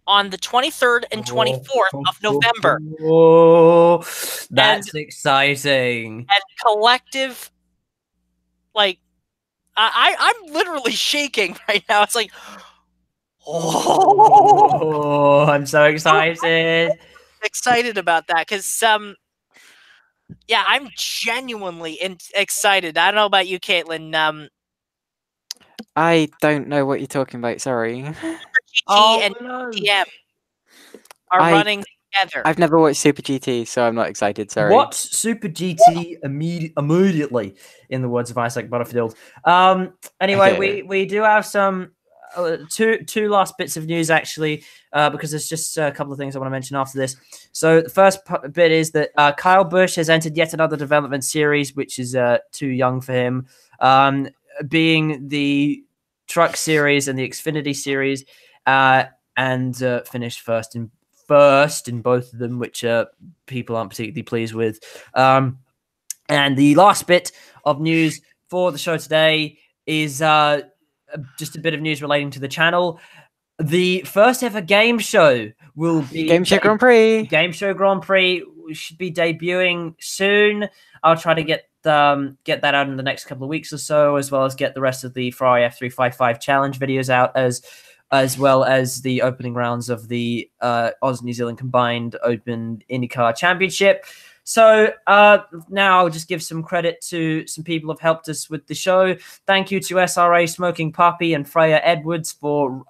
on the 23rd and 24th of November. Oh, that's exciting. And collective, like, I'm literally shaking right now. It's like, Oh, I'm so excited. Excited about that because yeah, I'm genuinely excited. I don't know about you, Caitlin. I don't know what you're talking about. Sorry. GT and no. TM are running together. I've never watched Super GT, so I'm not excited. Sorry. Watch Super GT immediately, in the words of Isaac Butterfield. Anyway, Okay. we do have some two last bits of news actually, because there's just a couple of things I want to mention after this. So the first bit is that Kyle Busch has entered yet another development series, which is too young for him, being the Truck Series and the Xfinity Series, and finished first in both of them, which people aren't particularly pleased with. And the last bit of news for the show today is just a bit of news relating to the channel. The first ever game show will be Game Show Grand Prix. Game Show Grand Prix should be debuting soon. I'll try to get that out in the next couple of weeks or so, as well as get the rest of the Ferrari F355 challenge videos out, as well as the opening rounds of the Oz-New Zealand Combined Open IndyCar Championship. So now I'll just give some credit to some people who have helped us with the show. Thank you to SRA Smoking Puppy and Freya Edwards for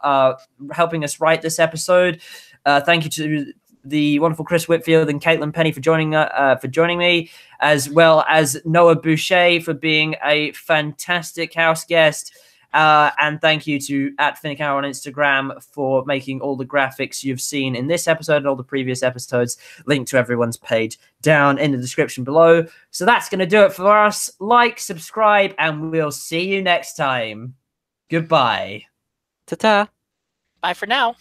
helping us write this episode. Thank you to the wonderful Chris Whitfield and Caitlin Penny for joining me, as well as Noah Boucher for being a fantastic house guest. And thank you to @FinnickHour on Instagram for making all the graphics you've seen in this episode and all the previous episodes. Linked to everyone's page down in the description below. So that's going to do it for us. Like, subscribe, and we'll see you next time. Goodbye. Ta-ta. Bye for now.